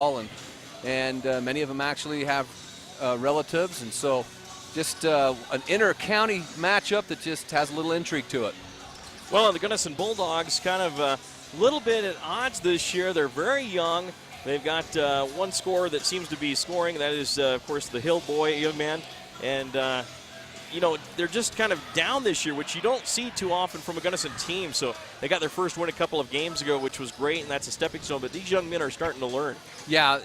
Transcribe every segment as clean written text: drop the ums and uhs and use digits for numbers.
and many of them actually have relatives, and so just an inter-county matchup that just has a little intrigue to it. Well, the Gunnison Bulldogs kind of a little bit at odds this year. They're very young. They've got one scorer that seems to be scoring. That is, of course, the Hill boy, young man. And, they're just kind of down this year, which you don't see too often from a Gunnison team. So they got their first win a couple of games ago, which was great, and that's a stepping stone. But these young men are starting to learn. Yeah,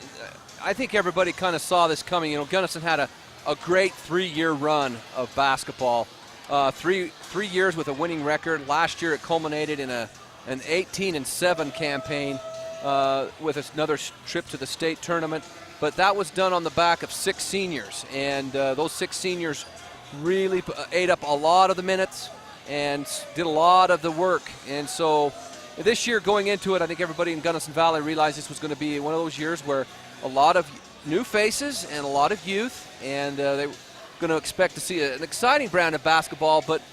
I think everybody kind of saw this coming. Gunnison had a great 3-year run of basketball. Three years with a winning record. Last year it culminated in an 18-7 campaign with another trip to the state tournament. But that was done on the back of 6 seniors, and those 6 seniors really ate up a lot of the minutes and did a lot of the work. And so this year going into it, I think everybody in Gunnison Valley realized this was going to be one of those years where a lot of new faces and a lot of youth, and they were going to expect to see an exciting brand of basketball. But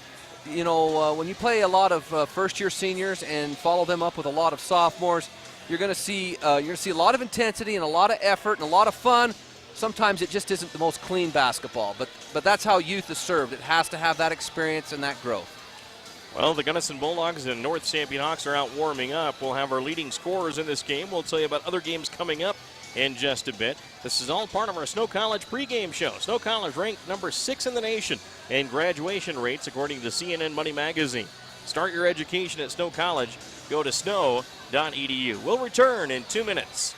when you play a lot of first-year seniors and follow them up with a lot of sophomores, you're going to see a lot of intensity and a lot of effort and a lot of fun. Sometimes it just isn't the most clean basketball, but that's how youth is served. It has to have that experience and that growth. Well, the Gunnison Bulldogs and North Sanpete Hawks are out warming up. We'll have our leading scorers in this game. We'll tell you about other games coming up in just a bit. This is all part of our Snow College pregame show. Snow College ranked number 6 in the nation in graduation rates according to CNN Money Magazine. Start your education at Snow College. Go to snow.edu. We'll return in 2 minutes.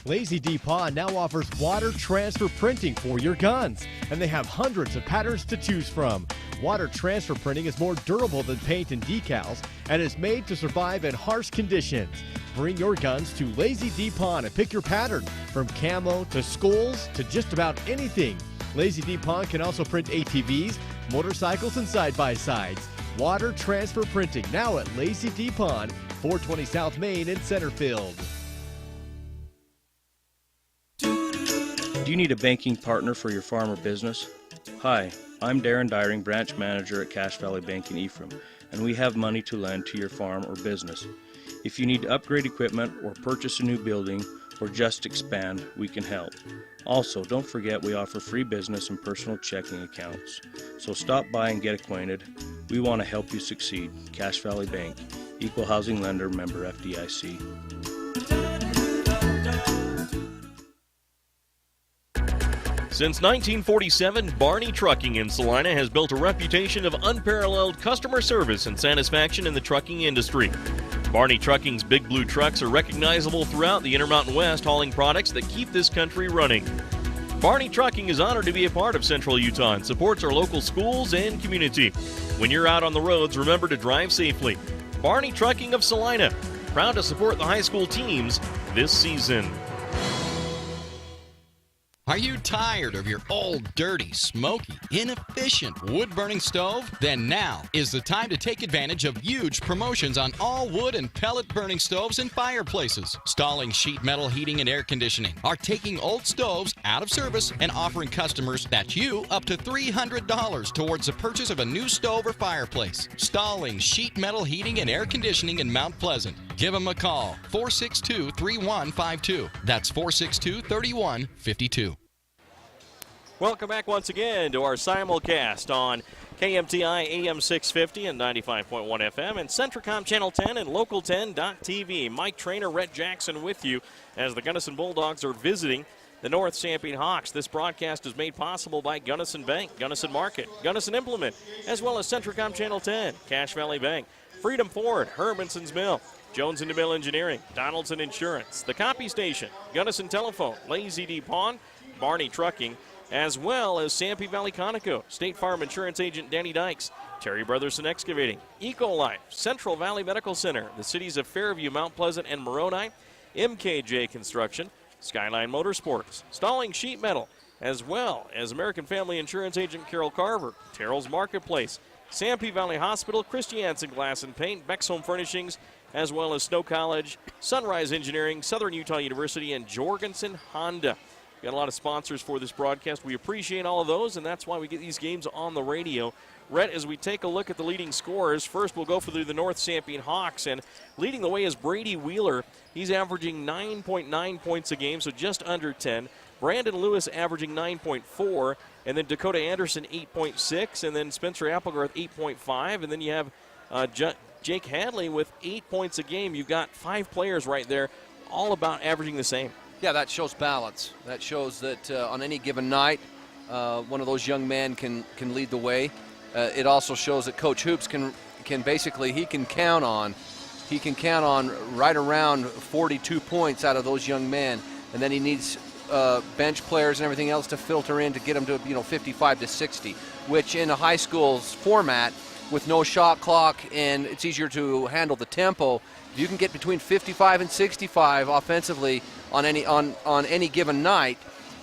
Lazy D Pawn now offers water transfer printing for your guns, and they have hundreds of patterns to choose from. Water transfer printing is more durable than paint and decals and is made to survive in harsh conditions. Bring your guns to Lazy D Pawn and pick your pattern, from camo to skulls to just about anything. Lazy D Pawn can also print ATVs, motorcycles, and side-by-sides. Water transfer printing now at Lazy D Pawn, 420 South Main in Centerfield. Do you need a banking partner for your farm or business? Hi, I'm Darren Dyring, branch manager at Cache Valley Bank in Ephraim, and we have money to lend to your farm or business. If you need to upgrade equipment or purchase a new building or just expand, we can help. Also, don't forget we offer free business and personal checking accounts. So stop by and get acquainted. We want to help you succeed. Cache Valley Bank, Equal Housing Lender, member FDIC. Since 1947, Barney Trucking in Salina has built a reputation of unparalleled customer service and satisfaction in the trucking industry. Barney Trucking's Big Blue trucks are recognizable throughout the Intermountain West, hauling products that keep this country running. Barney Trucking is honored to be a part of Central Utah and supports our local schools and community. When you're out on the roads, remember to drive safely. Barney Trucking of Salina, proud to support the high school teams this season. Are you tired of your old, dirty, smoky, inefficient wood-burning stove? Then now is the time to take advantage of huge promotions on all wood and pellet-burning stoves and fireplaces. Stalling Sheet Metal Heating and Air Conditioning are taking old stoves out of service and offering customers that you up to $300 towards the purchase of a new stove or fireplace. Stalling Sheet Metal Heating and Air Conditioning in Mount Pleasant. Give them a call, 462-3152. That's 462-3152. Welcome back once again to our simulcast on KMTI AM 650 and 95.1 FM and Centricom Channel 10 and Local10.tv. Mike Trainer, Rhett Jackson with you as the Gunnison Bulldogs are visiting the North Sanpete Hawks. This broadcast is made possible by Gunnison Bank, Gunnison Market, Gunnison Implement, as well as Centricom Channel 10, Cache Valley Bank, Freedom Ford, Hermanson's Mill, Jones & DeMille Engineering, Donaldson Insurance, The Copy Station, Gunnison Telephone, Lazy D Pawn, Barney Trucking, as well as Sanpete Valley Conoco, State Farm Insurance Agent Danny Dykes, Terry Brothers and Excavating, Ecolife, Central Valley Medical Center, the cities of Fairview, Mount Pleasant, and Moroni, MKJ Construction, Skyline Motorsports, Stalling Sheet Metal, as well as American Family Insurance Agent Carol Carver, Terrell's Marketplace, Sanpete Valley Hospital, Christiansen Glass and Paint, Beck's Home Furnishings, as well as Snow College, Sunrise Engineering, Southern Utah University, and Jorgensen Honda. Got a lot of sponsors for this broadcast. We appreciate all of those, and that's why we get these games on the radio Rhett, as we take a look at the leading scorers, first we'll go through the North Sanpete Hawks, and leading the way is Brady Wheeler. He's averaging 9.9 points a game, so just under 10. Brandon Lewis averaging 9.4, and then Dakota Anderson 8.6, and then Spencer Applegarth 8.5, and then you have Jake Hadley with 8 points a game. You've got 5 players right there, all about averaging the same. Yeah, that shows balance. That shows that on any given night, one of those young men can lead the way. It also shows that Coach Hoops can basically count on right around 42 points out of those young men, and then he needs bench players and everything else to filter in to get them to 55 to 60, which in a high school's format with no shot clock and it's easier to handle the tempo. If you can get between 55 and 65 offensively on any given night,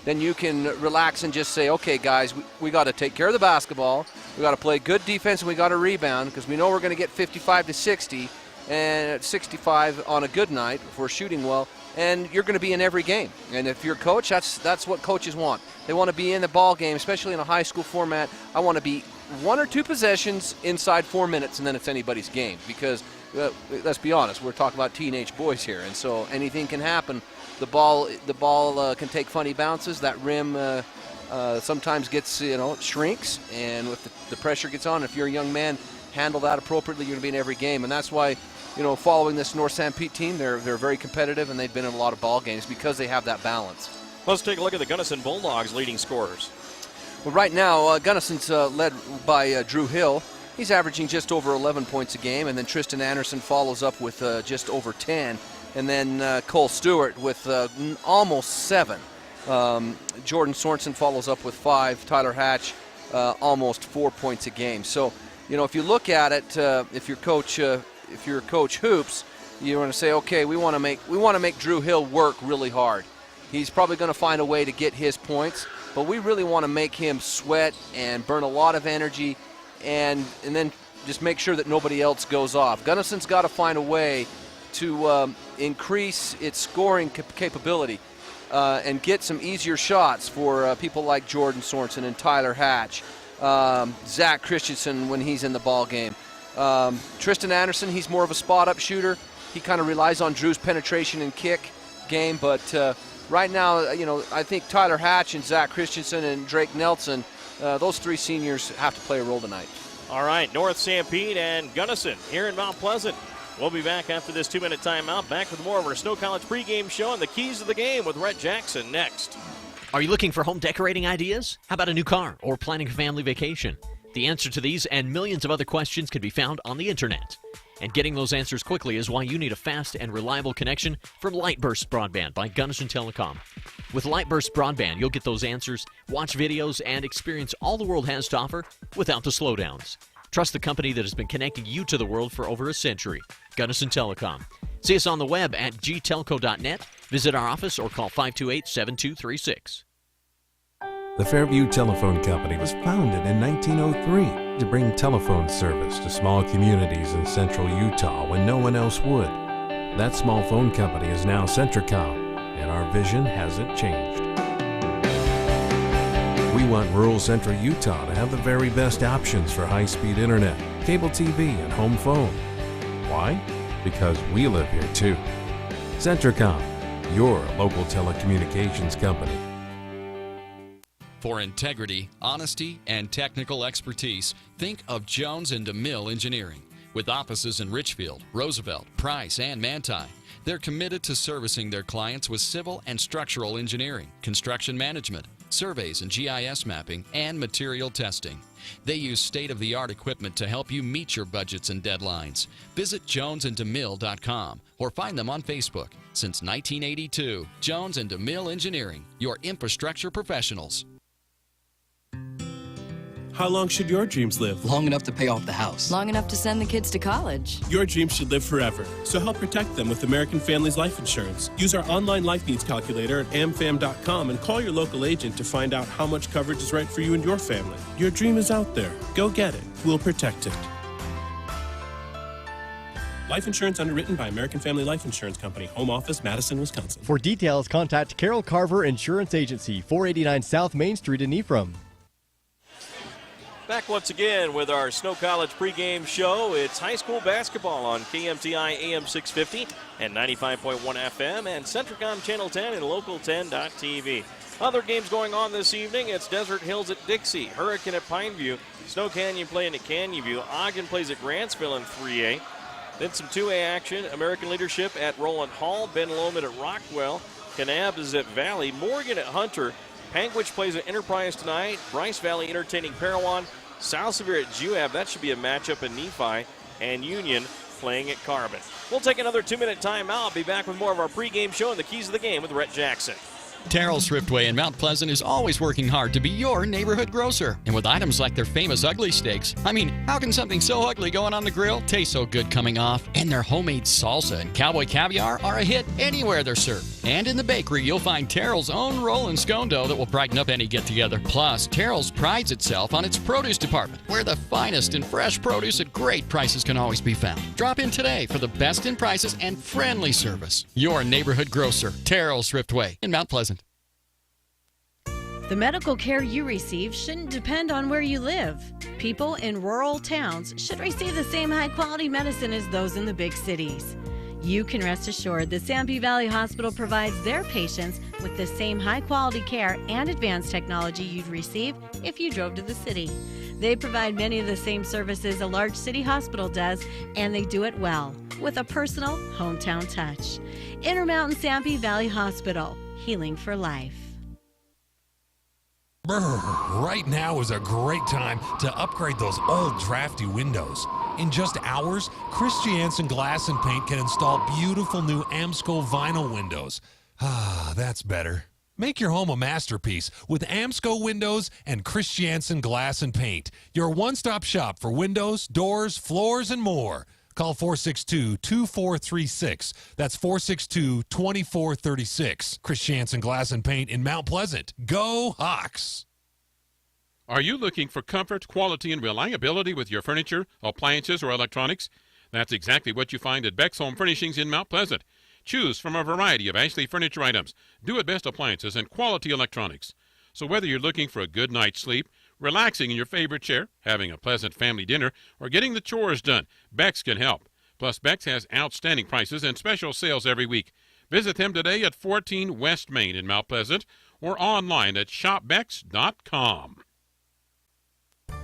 then you can relax and just say, okay, guys, we got to take care of the basketball. We got to play good defense and we got to rebound because we know we're going to get 55 to 60 and 65 on a good night if we're shooting well. And you're going to be in every game. And if you're a coach, that's what coaches want. They want to be in the ball game, especially in a high school format. I want to be 1 or 2 possessions inside 4 minutes, and then it's anybody's game. Because let's be honest, we're talking about teenage boys here, and so anything can happen. The ball can take funny bounces. That rim sometimes gets shrinks, and if the pressure gets on, if you're a young man, handle that appropriately. You're going to be in every game, and that's why. Following this North Sanpete team, they're very competitive, and they've been in a lot of ball games because they have that balance. Let's take a look at the Gunnison Bulldogs leading scorers. Well, right now, Gunnison's led by Drew Hill. He's averaging just over 11 points a game, and then Tristan Anderson follows up with just over 10, and then Cole Stewart with almost 7. Jordan Sorensen follows up with 5. Tyler Hatch almost 4 points a game. So, if you look at it, if you're Coach Hoops, you want to say, okay, we want to make Drew Hill work really hard. He's probably going to find a way to get his points, but we really want to make him sweat and burn a lot of energy, and then just make sure that nobody else goes off. Gunnison's got to find a way to increase its scoring capability and get some easier shots for people like Jordan Sorensen and Tyler Hatch, Zach Christensen when he's in the ball game. Tristan Anderson, he's more of a spot-up shooter. He kind of relies on Drew's penetration and kick game, but right now, I think Tyler Hatch and Zach Christensen and Drake Nelson, those 3 seniors have to play a role tonight. All right, North Sanpete and Gunnison here in Mount Pleasant. We'll be back after this 2-minute timeout, back with more of our Snow College pregame show and the keys of the game with Rhett Jackson next. Are you looking for home decorating ideas? How about a new car or planning a family vacation? The answer to these and millions of other questions can be found on the internet. And getting those answers quickly is why you need a fast and reliable connection from Lightburst Broadband by Gunnison Telecom. With Lightburst Broadband, you'll get those answers, watch videos, and experience all the world has to offer without the slowdowns. Trust the company that has been connecting you to the world for over a century, Gunnison Telecom. See us on the web at gtelco.net, visit our office, or call 528-7236. The Fairview Telephone Company was founded in 1903 to bring telephone service to small communities in central Utah when no one else would. That small phone company is now Centricom, and our vision hasn't changed. We want rural central Utah to have the very best options for high-speed internet, cable TV, and home phone. Why? Because we live here too. Centricom, your local telecommunications company. For integrity, honesty, and technical expertise, think of Jones & DeMille Engineering. With offices in Richfield, Roosevelt, Price, and Manti, they're committed to servicing their clients with civil and structural engineering, construction management, surveys and GIS mapping, and material testing. They use state-of-the-art equipment to help you meet your budgets and deadlines. Visit jonesandemille.com or find them on Facebook. Since 1982, Jones & DeMille Engineering, your infrastructure professionals. How long should your dreams live? Long enough to pay off the house. Long enough to send the kids to college. Your dreams should live forever, so help protect them with American Families Life Insurance. Use our online life needs calculator at amfam.com and call your local agent to find out how much coverage is right for you and your family. Your dream is out there. Go get it. We'll protect it. Life insurance underwritten by American Family Life Insurance Company. Home office, Madison, Wisconsin. For details, contact Carol Carver Insurance Agency, 489 South Main Street in Ephraim. Back once again with our Snow College pregame show. It's high school basketball on KMTI AM 650 and 95.1 FM and Centricom Channel 10 and Local10.tv. Other games going on this evening. It's Desert Hills at Dixie, Hurricane at Pineview, Snow Canyon playing at Canyonview, Ogden plays at Grantsville in 3A. Then some 2A action, American Leadership at Roland Hall, Ben Lomond at Rockwell, Kanab is at Valley, Morgan at Hunter, Panguitch plays at Enterprise tonight, Bryce Valley entertaining Parowan, South Severe at Juab, that should be a matchup in Nephi, and Union playing at Carbon. We'll take another 2-minute timeout, be back with more of our pregame show and the keys of the game with Rhett Jackson. Terrell's Thriftway in Mount Pleasant is always working hard to be your neighborhood grocer. And with items like their famous ugly steaks, I mean, how can something so ugly going on the grill taste so good coming off? And their homemade salsa and cowboy caviar are a hit anywhere they're served. And in the bakery, you'll find Terrell's own roll and scone dough that will brighten up any get-together. Plus, Terrell's prides itself on its produce department, where the finest and fresh produce at great prices can always be found. Drop in today for the best in prices and friendly service. Your neighborhood grocer, Terrell's Thriftway in Mount Pleasant. The medical care you receive shouldn't depend on where you live. People in rural towns should receive the same high-quality medicine as those in the big cities. You can rest assured that Sanpete Valley Hospital provides their patients with the same high-quality care and advanced technology you'd receive if you drove to the city. They provide many of the same services a large city hospital does, and they do it well, with a personal hometown touch. Intermountain Sanpete Valley Hospital, healing for life. Right now is a great time to upgrade those old drafty windows. In just hours, Christiansen Glass and Paint can install beautiful new Amsco vinyl windows. Ah, that's better. Make your home a masterpiece with Amsco Windows and Christiansen Glass and Paint. Your one-stop shop for windows, doors, floors, and more. Call 462-2436. That's 462-2436. Christiansen Glass and Paint in Mount Pleasant. Go Hawks! Are you looking for comfort, quality, and reliability with your furniture, appliances, or electronics? That's exactly what you find at Beck's Home Furnishings in Mount Pleasant. Choose from a variety of Ashley furniture items, do-it-best appliances, and quality electronics. So whether you're looking for a good night's sleep, relaxing in your favorite chair, having a pleasant family dinner, or getting the chores done, Beck's can help. Plus, Beck's has outstanding prices and special sales every week. Visit them today at 14 West Main in Mount Pleasant or online at shopbecks.com.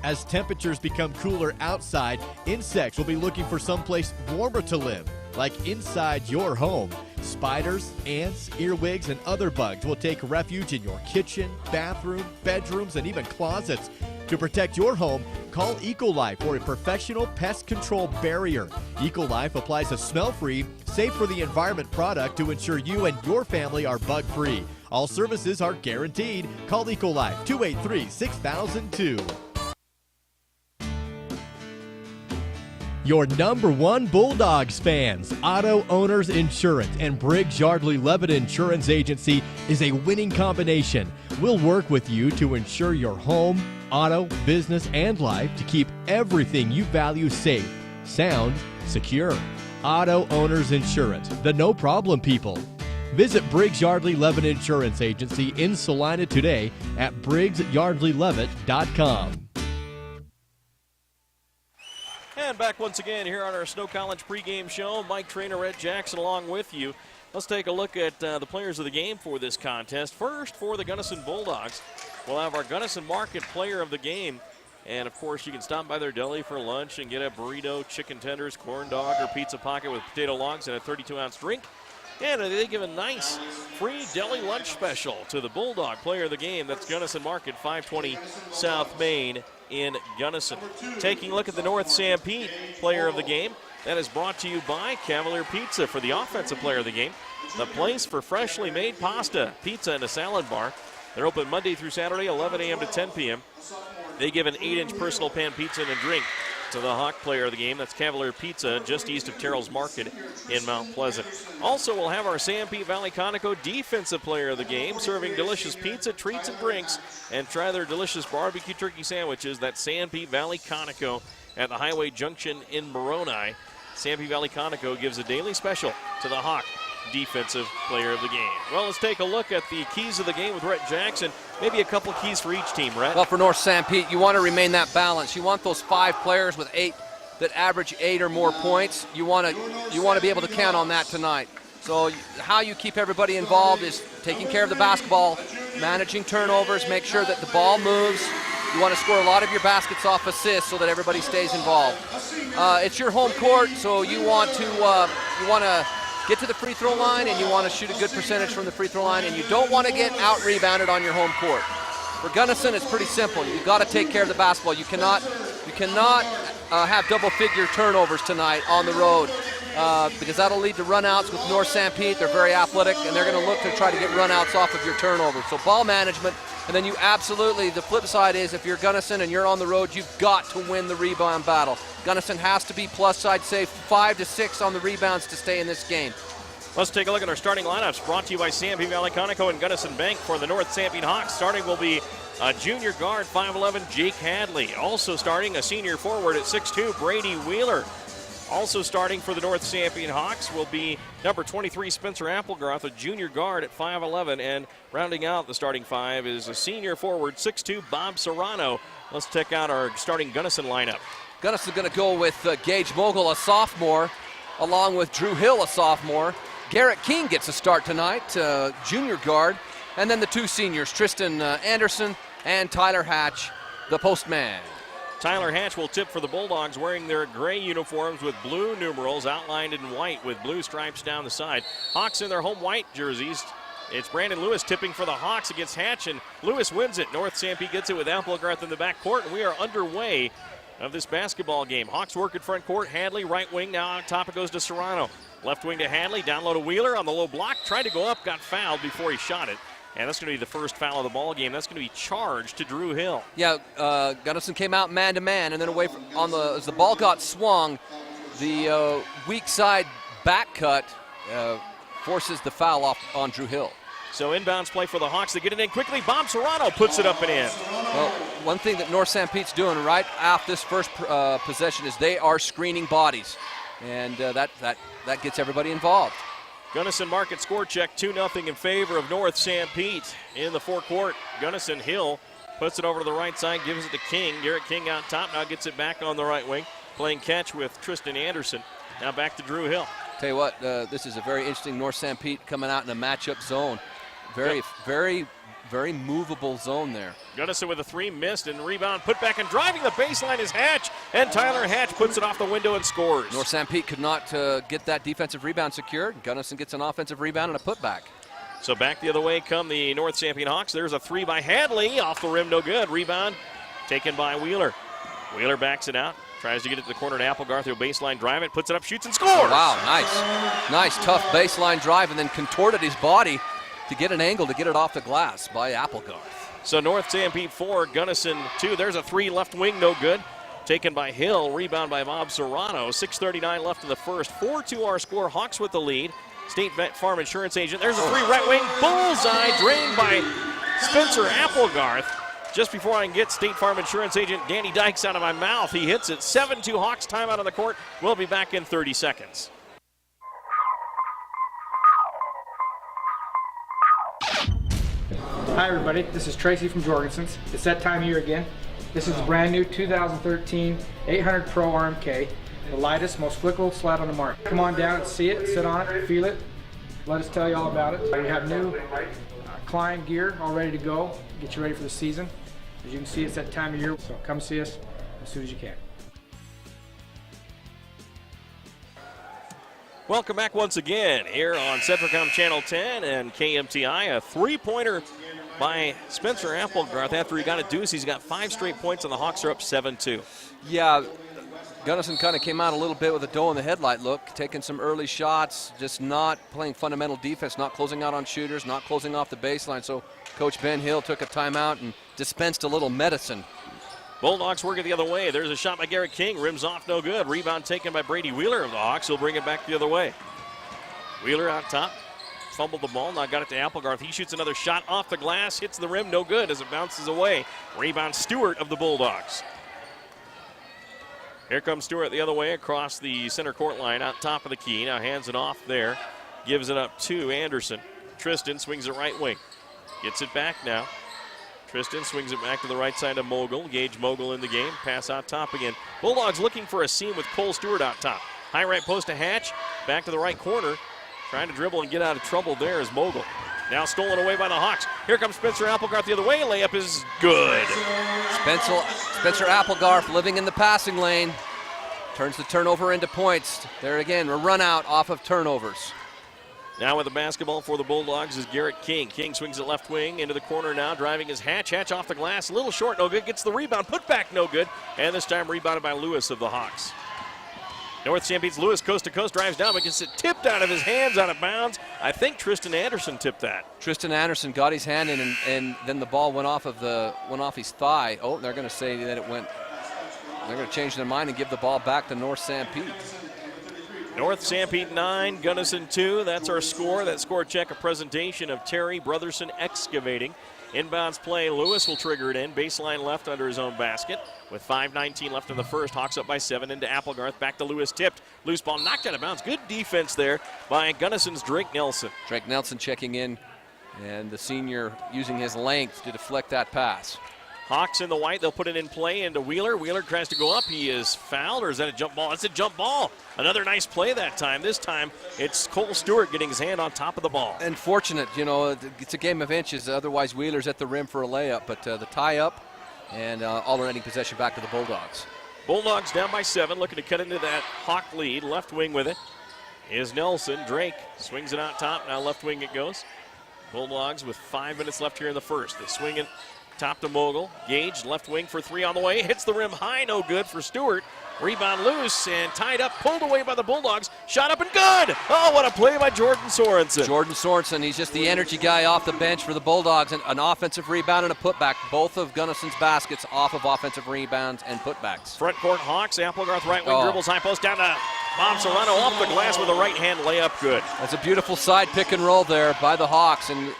As temperatures become cooler outside, insects will be looking for someplace warmer to live, like inside your home. Spiders, ants, earwigs, and other bugs will take refuge in your kitchen, bathroom, bedrooms, and even closets. To protect your home, call Ecolife for a professional pest control barrier. Ecolife applies a smell-free, safe for the environment product to ensure you and your family are bug-free. All services are guaranteed. Call Ecolife 283-6002. Your #1 Bulldogs fans, Auto Owners Insurance and Briggs Yardley Levitt Insurance Agency is a winning combination. We'll work with you to ensure your home, auto, business, and life to keep everything you value safe, sound, secure. Auto Owners Insurance, the no-problem people. Visit Briggs Yardley Levitt Insurance Agency in Salina today at BriggsYardleyLevitt.com. And back once again here on our Snow College pregame show. Mike Trainer, Rhett Jackson along with you. Let's take a look at the players of the game for this contest. First, for the Gunnison Bulldogs, we'll have our Gunnison Market player of the game. And, of course, you can stop by their deli for lunch and get a burrito, chicken tenders, corn dog, or pizza pocket with potato logs and a 32-ounce drink. And they give a nice free deli lunch special to the Bulldog player of the game. That's Gunnison Market, 520 South Main in Gunnison. Taking a look at the North Sanpete player of the game. That is brought to you by Cavalier Pizza for the offensive player of the game. The place for freshly made pasta, pizza, and a salad bar. They're open Monday through Saturday, 11 a.m. to 10 p.m. They give an 8-inch personal pan pizza and a drink to the Hawk player of the game. That's Cavalier Pizza, just east of Terrell's Market in Mount Pleasant. Also, we'll have our Sanpete Valley Conoco defensive player of the game, serving delicious pizza, treats, and drinks, and try their delicious barbecue turkey sandwiches. That's Sanpete Valley Conoco at the Highway Junction in Moroni. Sanpete Valley Conoco gives a daily special to the Hawk defensive player of the game. Well, let's take a look at the keys of the game with Rhett Jackson. Maybe a couple keys for each team, Rhett. Well, for North Sanpete, you want to remain that balance. You want those 5 players with 8 that average 8 or more points. You want to be able to count on that tonight. So how you keep everybody involved is taking care of the basketball, managing turnovers, make sure that the ball moves. You want to score a lot of your baskets off assists so that everybody stays involved. It's your home court, so you want to get to the free throw line and you want to shoot a good percentage from the free throw line, and you don't want to get out rebounded on your home court. For Gunnison, it's pretty simple. You've got to take care of the basketball. You cannot have double-figure turnovers tonight on the road. Because that'll lead to runouts with North Sanpete. They're very athletic, and they're going to look to try to get runouts off of your turnovers. So ball management, and then you absolutely, the flip side is if you're Gunnison and you're on the road, you've got to win the rebound battle. Gunnison has to be plus, I'd say, 5 to 6 on the rebounds to stay in this game. Let's take a look at our starting lineups, brought to you by Sanpete Valley Conoco and Gunnison Bank. For the North Sanpete Hawks, starting will be a junior guard, 5'11", Jake Hadley. Also starting, a senior forward at 6'2", Brady Wheeler. Also starting for the North Sanpete Hawks will be number 23, Spencer Applegarth, a junior guard at 5'11", and rounding out the starting 5 is a senior forward, 6'2", Bob Serrano. Let's check out our starting Gunnison lineup. Gunnison's going to go with Gage Mogul, a sophomore, along with Drew Hill, a sophomore. Garrett King gets a start tonight, junior guard. And then the 2 seniors, Tristan Anderson and Tyler Hatch, the postman. Tyler Hatch will tip for the Bulldogs, wearing their gray uniforms with blue numerals outlined in white with blue stripes down the side. Hawks in their home white jerseys. It's Brandon Lewis tipping for the Hawks against Hatch, and Lewis wins it. North Sanpete gets it with Applegarth in the back court, and we are underway of this basketball game. Hawks work at front court. Hadley, right wing. Now on top it goes to Serrano. Left wing to Hadley. Down low to Wheeler on the low block. Tried to go up, got fouled before he shot it. And that's going to be the first foul of the ball game. That's going to be charged to Drew Hill. Yeah, Gunnison came out man-to-man, and then away from, as the ball got swung, the weak side back cut forces the foul off on Drew Hill. So inbounds play for the Hawks. They get it in quickly. Bob Serrano puts it up and in. Well, one thing that North Sanpete's doing right after this first possession is they are screening bodies, and that gets everybody involved. Gunnison Market score check 2-0 in favor of North Sanpete in the forecourt. Gunnison Hill puts it over to the right side, gives it to King. Garrett King out top, now gets it back on the right wing, playing catch with Tristan Anderson. Now back to Drew Hill. Tell you what, this is a very interesting North Sanpete coming out in a matchup zone. Very movable zone there. Gunnison with a 3, missed, and rebound, put back and driving the baseline is Hatch, and Tyler Hatch puts it off the window and scores. North Sanpete could not get that defensive rebound secured. Gunnison gets an offensive rebound and a putback. So back the other way come the North Sanpete Hawks. There's a 3 by Hadley, off the rim, no good. Rebound taken by Wheeler. Wheeler backs it out, tries to get it to the corner to Applegarth. He'll baseline drive it, puts it up, shoots and scores. Oh, wow, nice tough baseline drive, and then contorted his body to get an angle to get it off the glass by Applegarth. So North Sanpete 4, Gunnison 2. There's a 3 left wing, no good. Taken by Hill, rebound by Bob Serrano. 6:39 left in the first. 4-2 our score. Hawks with the lead. State Farm Insurance Agent. There's a 3 right wing, bullseye, drained by Spencer Applegarth. Just before I can get State Farm Insurance Agent Danny Dykes out of my mouth, he hits it. 7-2 Hawks, timeout on the court. We'll be back in 30 seconds. Hi everybody, this is Tracy from Jorgensen's. It's that time of year again. This is the brand new 2013 800 Pro RMK, the lightest, most flickable sled on the market. Come on down and see it, sit on it, feel it. Let us tell you all about it. We have new climb gear all ready to go, get you ready for the season. As you can see, it's that time of year, so come see us as soon as you can. Welcome back once again here on Centricom Channel 10 and KMTI. A 3-pointer by Spencer Applegarth. After he got a deuce, he's got 5 straight points, and the Hawks are up 7-2. Yeah, Gunnison kind of came out a little bit with a doe in the headlight look, taking some early shots, just not playing fundamental defense, not closing out on shooters, not closing off the baseline. So Coach Ben Hill took a timeout and dispensed a little medicine. Bulldogs work it the other way. There's a shot by Garrett King. Rims off, no good. Rebound taken by Brady Wheeler of the Hawks. He'll bring it back the other way. Wheeler out top. Fumbled the ball. Now got it to Applegarth. He shoots another shot off the glass. Hits the rim, no good as it bounces away. Rebound Stewart of the Bulldogs. Here comes Stewart the other way across the center court line out top of the key. Now hands it off there gives it up to Anderson. Tristan swings it right wing. Gets it back now. Tristan swings it back to the right side of Mogul. Gage Mogul in the game. Pass out top again. Bulldogs looking for a seam with Cole Stewart out top. High right post to Hatch. Back to the right corner. Trying to dribble and get out of trouble there is Mogul. Now stolen away by the Hawks. Here comes Spencer Applegarth the other way. Layup is good. Spencer Applegarth living in the passing lane. Turns the turnover into points. There again, a run out off of turnovers. Now with the basketball for the Bulldogs is Garrett King. King swings it left wing into the corner now. Driving his Hatch. Hatch off the glass. A little short, no good. Gets the rebound. Put back, no good. And this time rebounded by Lewis of the Hawks. North Sanpete's Lewis coast to coast drives down, but gets it tipped out of his hands out of bounds. I think Tristan Anderson tipped that. Tristan Anderson got his hand in, and then the ball went off his thigh. Oh, they're going to say that it went. They're going to change their mind and give the ball back to North Sanpete. North Sanpete 9, Gunnison 2. That's our score. That score check, a presentation of Terry Brotherson Excavating. Inbounds play, Lewis will trigger it in. Baseline left under his own basket. With 5:19 left in the first, Hawks up by 7 into Applegarth. Back to Lewis, tipped. Loose ball knocked out of bounds. Good defense there by Gunnison's Drake Nelson. Drake Nelson checking in, and the senior using his length to deflect that pass. Hawks in the white, they'll put it in play into Wheeler. Wheeler tries to go up. He is fouled, or is that a jump ball? It's a jump ball. Another nice play that time. This time, it's Cole Stewart getting his hand on top of the ball. And fortunate, it's a game of inches. Otherwise, Wheeler's at the rim for a layup. But the tie-up and alternating possession back to the Bulldogs. Bulldogs down by 7, looking to cut into that Hawk lead. Left wing with it is Nelson. Drake swings it out top. Now left wing it goes. Bulldogs with 5 minutes left here in the first. They swing it top to Mogul. Gage, left wing for 3 on the way. Hits the rim high, no good for Stewart. Rebound loose and tied up, pulled away by the Bulldogs. Shot up and good! Oh, what a play by Jordan Sorensen. Jordan Sorensen, he's just the energy guy off the bench for the Bulldogs. And an offensive rebound and a putback. Both of Gunnison's baskets off of offensive rebounds and putbacks. Front court Hawks, Applegarth right wing dribbles high post down to Bob Serrano off the glass with a right hand layup, good. That's a beautiful side pick and roll there by the Hawks. And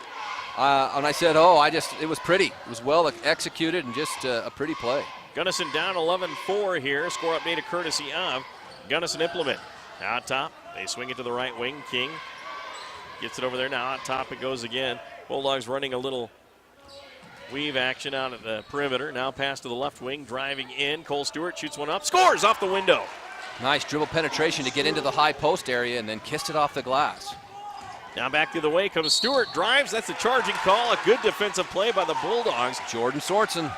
I said, it was pretty. It was well executed and just a pretty play. Gunnison down 11-4 here. Score update courtesy of Gunnison Implement. Out top, they swing it to the right wing. King gets it over there now. Out top it goes again. Bulldogs running a little weave action out at the perimeter. Now pass to the left wing, driving in. Cole Stewart shoots one up, scores off the window. Nice dribble penetration to get into the high post area and then kissed it off the glass. Now back the other way comes Stewart, drives. That's a charging call. A good defensive play by the Bulldogs. Jordan Sorensen.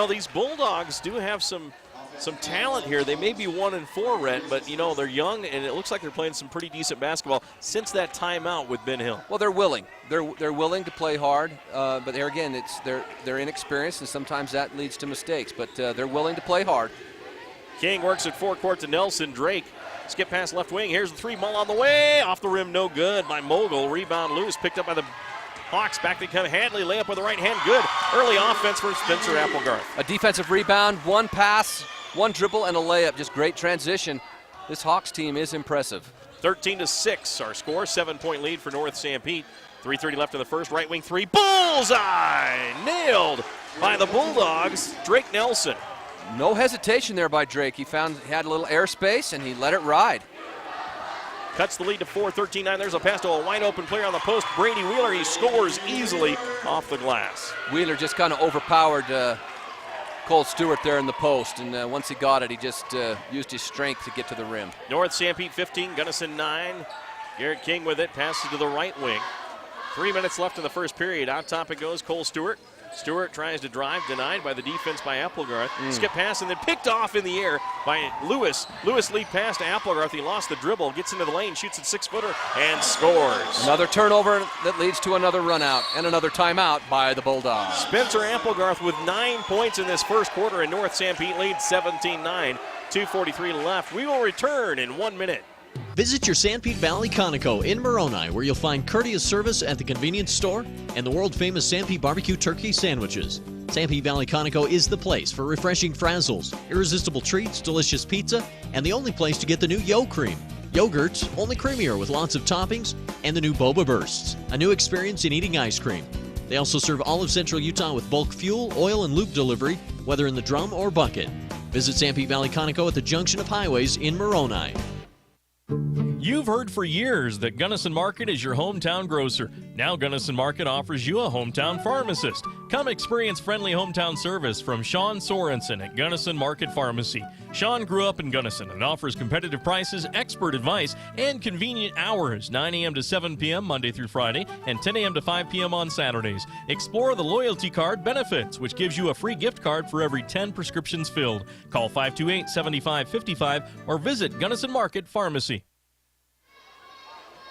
These Bulldogs do have some talent here. They may be 1-4, Rhett, but they're young and it looks like they're playing some pretty decent basketball since that timeout with Ben Hill. Well, they're willing. They're willing to play hard, but there again, they're inexperienced and sometimes that leads to mistakes. But they're willing to play hard. King works at forecourt to Nelson. Drake skip past left wing. Here's the 3 ball on the way. Off the rim, no good by Mogul. Rebound loose, picked up by the Hawks. Back to come Hadley. Layup with the right hand, good. Early offense for Spencer Applegarth. A defensive rebound, 1 pass, 1 dribble, and a layup. Just great transition. This Hawks team is impressive. 13-6 our score. 7-point lead for North Sanpete. 3:30 left in the first. Right wing 3. Bullseye! Nailed by the Bulldogs. Drake Nelson. No hesitation there by Drake. He had a little airspace and he let it ride. Cuts the lead to 4, 13-9. There's a pass to a wide open player on the post. Brady Wheeler, he scores easily off the glass. Wheeler just kind of overpowered Cole Stewart there in the post, and once he got it, he just used his strength to get to the rim. North Sanpete 15, Gunnison 9. Garrett King with it, passes to the right wing. 3 minutes left in the first period. Out top it goes, Cole Stewart. Stewart tries to drive, denied by the defense by Applegarth. Skip pass and then picked off in the air by Lewis. Lewis lead pass to Applegarth. He lost the dribble, gets into the lane, shoots a 6-footer, and scores. Another turnover that leads to another run out and another timeout by the Bulldogs. Spencer Applegarth with 9 points in this first quarter, and North Sanpete leads 17-9. 2:43 left. We will return in 1 minute. Visit your Sanpete Valley Conoco in Moroni, where you'll find courteous service at the convenience store and the world-famous Sanpete barbecue turkey sandwiches. Sanpete Valley Conoco is the place for refreshing frazzles, irresistible treats, delicious pizza, and the only place to get the new Yo Cream. Yogurts, only creamier with lots of toppings, and the new Boba Bursts, a new experience in eating ice cream. They also serve all of Central Utah with bulk fuel, oil, and lube delivery, whether in the drum or bucket. Visit Sanpete Valley Conoco at the junction of highways in Moroni. You've heard for years that Gunnison Market is your hometown grocer. Now Gunnison Market offers you a hometown pharmacist. Come experience friendly hometown service from Sean Sorensen at Gunnison Market Pharmacy. Sean grew up in Gunnison and offers competitive prices, expert advice, and convenient hours, 9 a.m. to 7 p.m. Monday through Friday and 10 a.m. to 5 p.m. on Saturdays. Explore the loyalty card benefits, which gives you a free gift card for every 10 prescriptions filled. Call 528-7555 or visit Gunnison Market Pharmacy.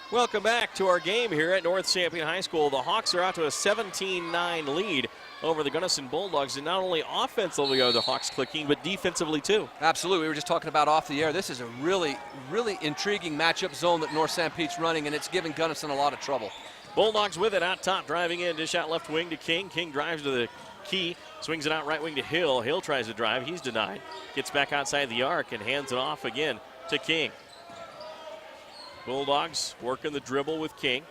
Welcome back to our game here at North Sanpete High School. The Hawks are out to a 17-9 lead over the Gunnison Bulldogs, and not only offensively are the Hawks clicking, but defensively too. Absolutely. We were just talking about off the air. This is a really, really intriguing matchup zone that North Sanpete's running, and it's giving Gunnison a lot of trouble. Bulldogs with it out top, driving in, dish out left wing to King. King drives to the key, swings it out right wing to Hill. Hill tries to drive, he's denied. Gets back outside the arc and hands it off again to King. Bulldogs working the dribble with King.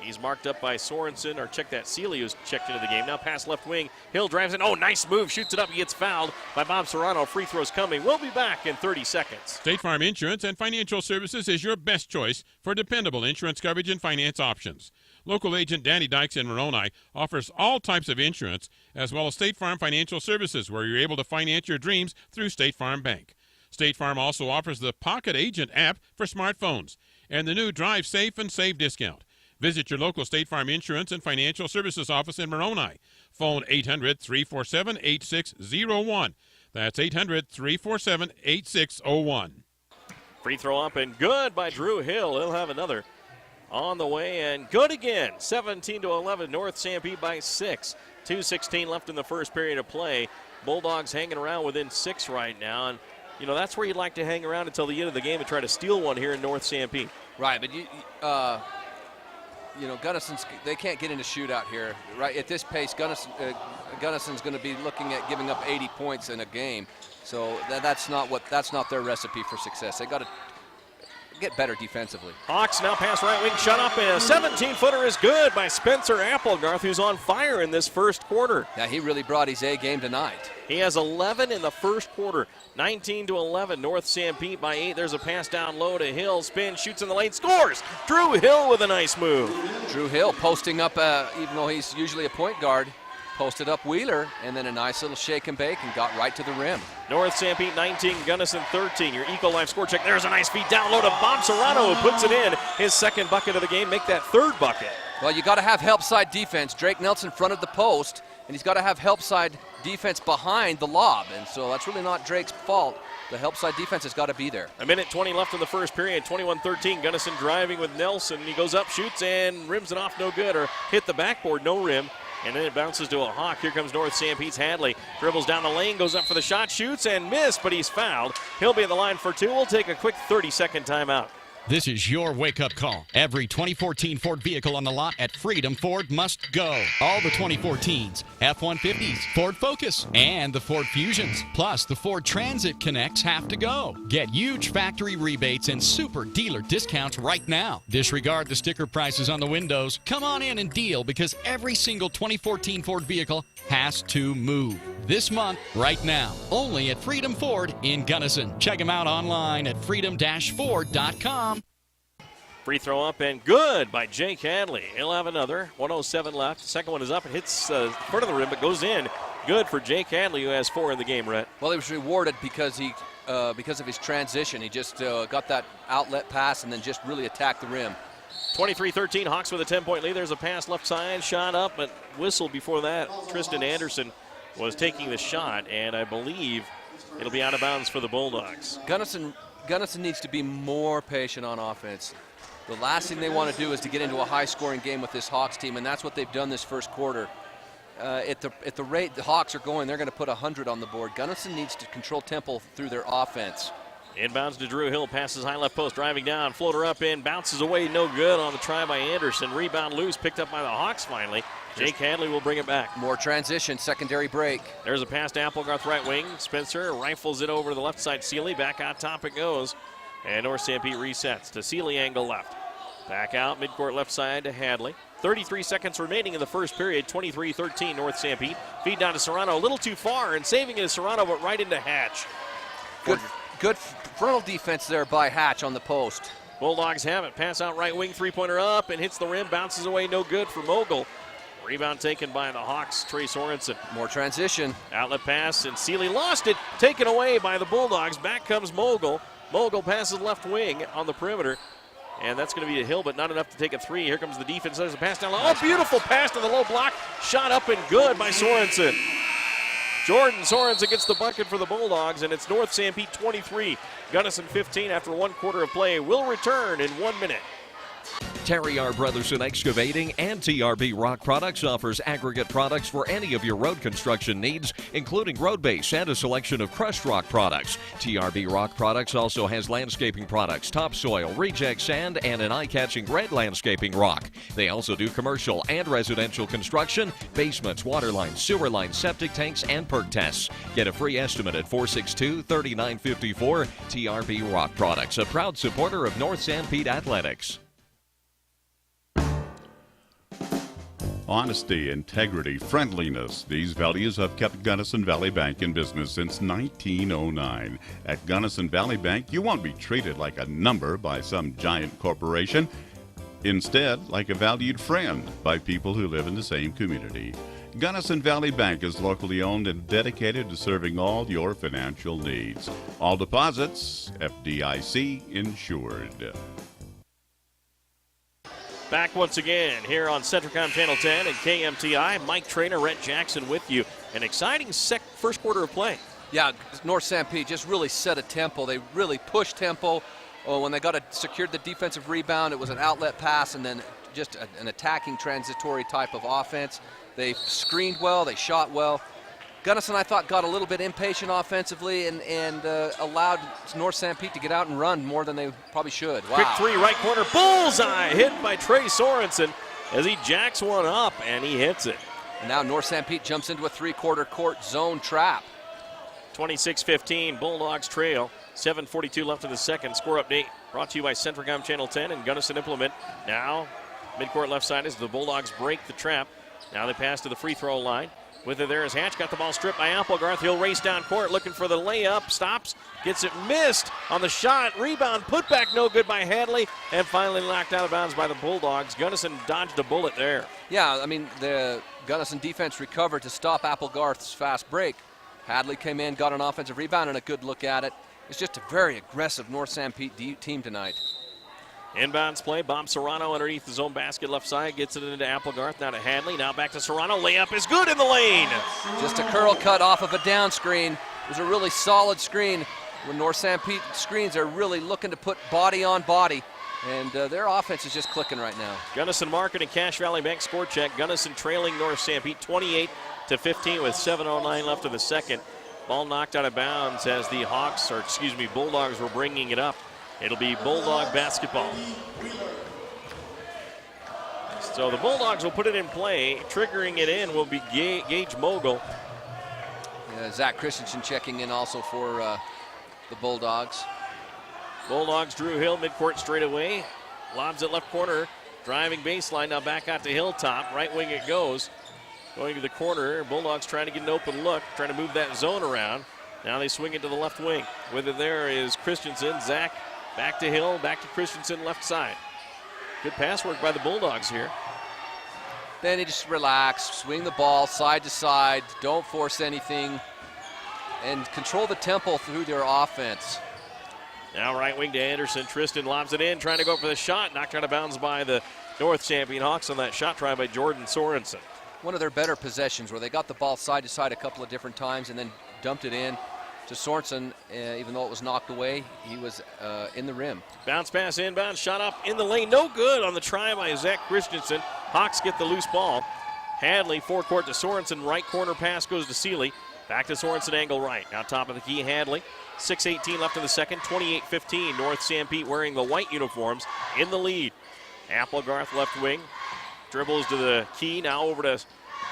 He's marked up by Sorensen, or check that, Seeley, who's checked into the game. Now pass left wing. Hill drives in. Oh, nice move. Shoots it up. He gets fouled by Bob Serrano. Free throws coming. We'll be back in 30 seconds. State Farm Insurance and Financial Services is your best choice for dependable insurance coverage and finance options. Local agent Danny Dykes in Moroni offers all types of insurance, as well as State Farm Financial Services, where you're able to finance your dreams through State Farm Bank. State Farm also offers the Pocket Agent app for smartphones and the new Drive Safe and Save discount. Visit your local State Farm Insurance and Financial Services office in Moroni. Phone 800-347-8601. That's 800-347-8601. Free throw up and good by Drew Hill. He'll have another on the way and good again. 17-11, North Sanpete by 6. 2:16 left in the first period of play. Bulldogs hanging around within 6 right now. And, you know, that's where you'd like to hang around until the end of the game and try to steal one here in North Sanpete. Right, but you know, Gunnison's, they can't get in a shootout here. Right at this pace, Gunnison's going to be looking at giving up 80 points in a game. So that's not their recipe for success. They got to get better defensively. Hawks now pass right wing, shut up, and a 17-footer is good by Spencer Applegarth, who's on fire in this first quarter. Yeah, he really brought his A game tonight. He has 11 in the first quarter. 19-11, North Sanpete by 8. There's a pass down low to Hill. Spin, shoots in the lane, scores! Drew Hill with a nice move. Drew Hill posting up, even though he's usually a point guard, posted up Wheeler, and then a nice little shake and bake and got right to the rim. North Sanpete 19, Gunnison 13. Your Eco Life score check. There's a nice feed down low to Bob Serrano, who puts it in. His second bucket of the game, make that third bucket. Well, you got to have help side defense. Drake Nelson in front of the post, and he's got to have help side defense behind the lob, and so that's really not Drake's fault. The help side defense has got to be there. A minute 20 left in the first period. 21-13. Gunnison driving with Nelson. He goes up, shoots, and rims it off, no good, or hit the backboard, no rim. And then it bounces to a Hawk. Here comes North Sanpete's Hadley. Dribbles down the lane, goes up for the shot, shoots, and missed, but he's fouled. He'll be at the line for 2. We'll take a quick 30-second timeout. This is your wake-up call. Every 2014 Ford vehicle on the lot at Freedom Ford must go. All the 2014s, F-150s, Ford Focus, and the Ford Fusions. Plus, the Ford Transit Connects have to go. Get huge factory rebates and super dealer discounts right now. Disregard the sticker prices on the windows. Come on in and deal, because every single 2014 Ford vehicle has to move. This month, right now, only at Freedom Ford in Gunnison. Check them out online at freedom-ford.com. Free throw up and good by Jake Hadley. He'll have another. 1:07 left. Second one is up and hits front of the rim, but goes in. Good for Jake Hadley, who has 4 in the game, Rhett. Well, he was rewarded because of his transition. He just got that outlet pass and then just really attacked the rim. 23-13, Hawks with a 10-point lead. There's a pass left side, shot up, but whistled before that. Tristan Anderson was taking the shot, and I believe it'll be out of bounds for the Bulldogs. Gunnison needs to be more patient on offense. The last thing they want to do is to get into a high-scoring game with this Hawks team, and that's what they've done this first quarter. At the rate the Hawks are going, they're going to put 100 on the board. Gunnison needs to control tempo through their offense. Inbounds to Drew Hill, passes high left post, driving down, floater up in, bounces away, no good on the try by Anderson. Rebound loose, picked up by the Hawks finally. Jake Hadley will bring it back. More transition, secondary break. There's a pass to Applegarth right wing. Spencer rifles it over to the left side. Seeley, back out top it goes. And North Sanpete resets to Seeley, angle left. Back out, midcourt left side to Hadley. 33 seconds remaining in the first period, 23-13 North Sanpete. Feed down to Serrano, a little too far, and saving it is Serrano, but right into Hatch. Good frontal defense there by Hatch on the post. Bulldogs have it. Pass out right wing, three-pointer up and hits the rim. Bounces away, no good for Mogul. Rebound taken by the Hawks, Trey Sorensen. More transition. Outlet pass, and Seeley lost it. Taken away by the Bulldogs. Back comes Mogul. Mogul passes left wing on the perimeter. And that's going to be a Hill, but not enough to take a three. Here comes the defense. There's a pass down low. Oh, beautiful pass to the low block. Shot up and good by Sorensen. Jordan Sorensen gets the bucket for the Bulldogs, and it's North Sanpete 23, Gunnison 15 after 1 quarter of play. Will return in 1 minute. Terry R. Brothers in Excavating and TRB Rock Products offers aggregate products for any of your road construction needs, including road base and a selection of crushed rock products. TRB Rock Products also has landscaping products, topsoil, reject sand, and an eye-catching red landscaping rock. They also do commercial and residential construction, basements, water lines, sewer lines, septic tanks, and perk tests. Get a free estimate at 462-3954. TRB Rock Products, a proud supporter of North Sanpete Athletics. Honesty, integrity, friendliness. These values have kept Gunnison Valley Bank in business since 1909. At Gunnison Valley Bank, you won't be treated like a number by some giant corporation. Instead, like a valued friend by people who live in the same community. Gunnison Valley Bank is locally owned and dedicated to serving all your financial needs. All deposits, FDIC insured. Back once again here on Centricom Channel 10 and KMTI. Mike Trainer, Rhett Jackson with you. An exciting first quarter of play. Yeah, North Sanpete just really set a tempo. They really pushed tempo. When they secured the defensive rebound, it was an outlet pass and then just an attacking transitory type of offense. They screened well, they shot well. Gunnison, I thought, got a little bit impatient offensively and allowed North Sanpete to get out and run more than they probably should. Wow. Quick three, right corner, bullseye, hit by Trey Sorensen as he jacks one up and he hits it. And now North Sanpete jumps into a three-quarter court zone trap. 26-15, Bulldogs trail. 7:42 left in the second. Score update brought to you by Centricom Channel 10 and Gunnison Implement. Now, midcourt left side as the Bulldogs break the trap. Now they pass to the free throw line. With it there is Hatch, got the ball stripped by Applegarth. He'll race down court looking for the layup, stops, gets it missed on the shot, rebound, put back no good by Hadley, and finally knocked out of bounds by the Bulldogs. Gunnison dodged a bullet there. Yeah, I mean, the Gunnison defense recovered to stop Applegarth's fast break. Hadley came in, got an offensive rebound and a good look at it. It's just a very aggressive North Sanpete team tonight. Inbounds play, Bob Serrano underneath his own basket left side, gets it into Applegarth, now to Hadley, now back to Serrano, layup is good in the lane. Just a curl cut off of a down screen. It was a really solid screen. When North Sanpete screens, they're really looking to put body on body, and their offense is just clicking right now. Gunnison Market and Cache Valley Bank score check. Gunnison trailing North Sanpete 28-15 with 7:09 left in the second. Ball knocked out of bounds as the Bulldogs were bringing it up. It'll be Bulldog basketball. So the Bulldogs will put it in play. Triggering it in will be Gage Mogul. Zach Christensen checking in also for the Bulldogs. Bulldogs, Drew Hill, midcourt straight away. Lobs it left corner. Driving baseline, now back out to Hilltop. Right wing it goes. Going to the corner. Bulldogs trying to get an open look. Trying to move that zone around. Now they swing it to the left wing. With it there is Christensen. Zach back to Hill, back to Christensen, left side. Good pass work by the Bulldogs here. Then they just relax, swing the ball side to side, don't force anything, and control the tempo through their offense. Now right wing to Anderson. Tristan lobs it in, trying to go for the shot. Knocked out of bounds by the North Sanpete Hawks on that shot try by Jordan Sorensen. One of their better possessions where they got the ball side to side a couple of different times and then dumped it in to Sorensen. Even though it was knocked away, he was in the rim. Bounce pass inbound, shot up in the lane. No good on the try by Zach Christensen. Hawks get the loose ball. Hadley, forecourt to Sorensen. Right corner pass goes to Seeley. Back to Sorensen, angle right. Now top of the key, Hadley. 6:18 left in the second, 28-15. North Sanpete wearing the white uniforms in the lead. Applegarth left wing. Dribbles to the key, now over to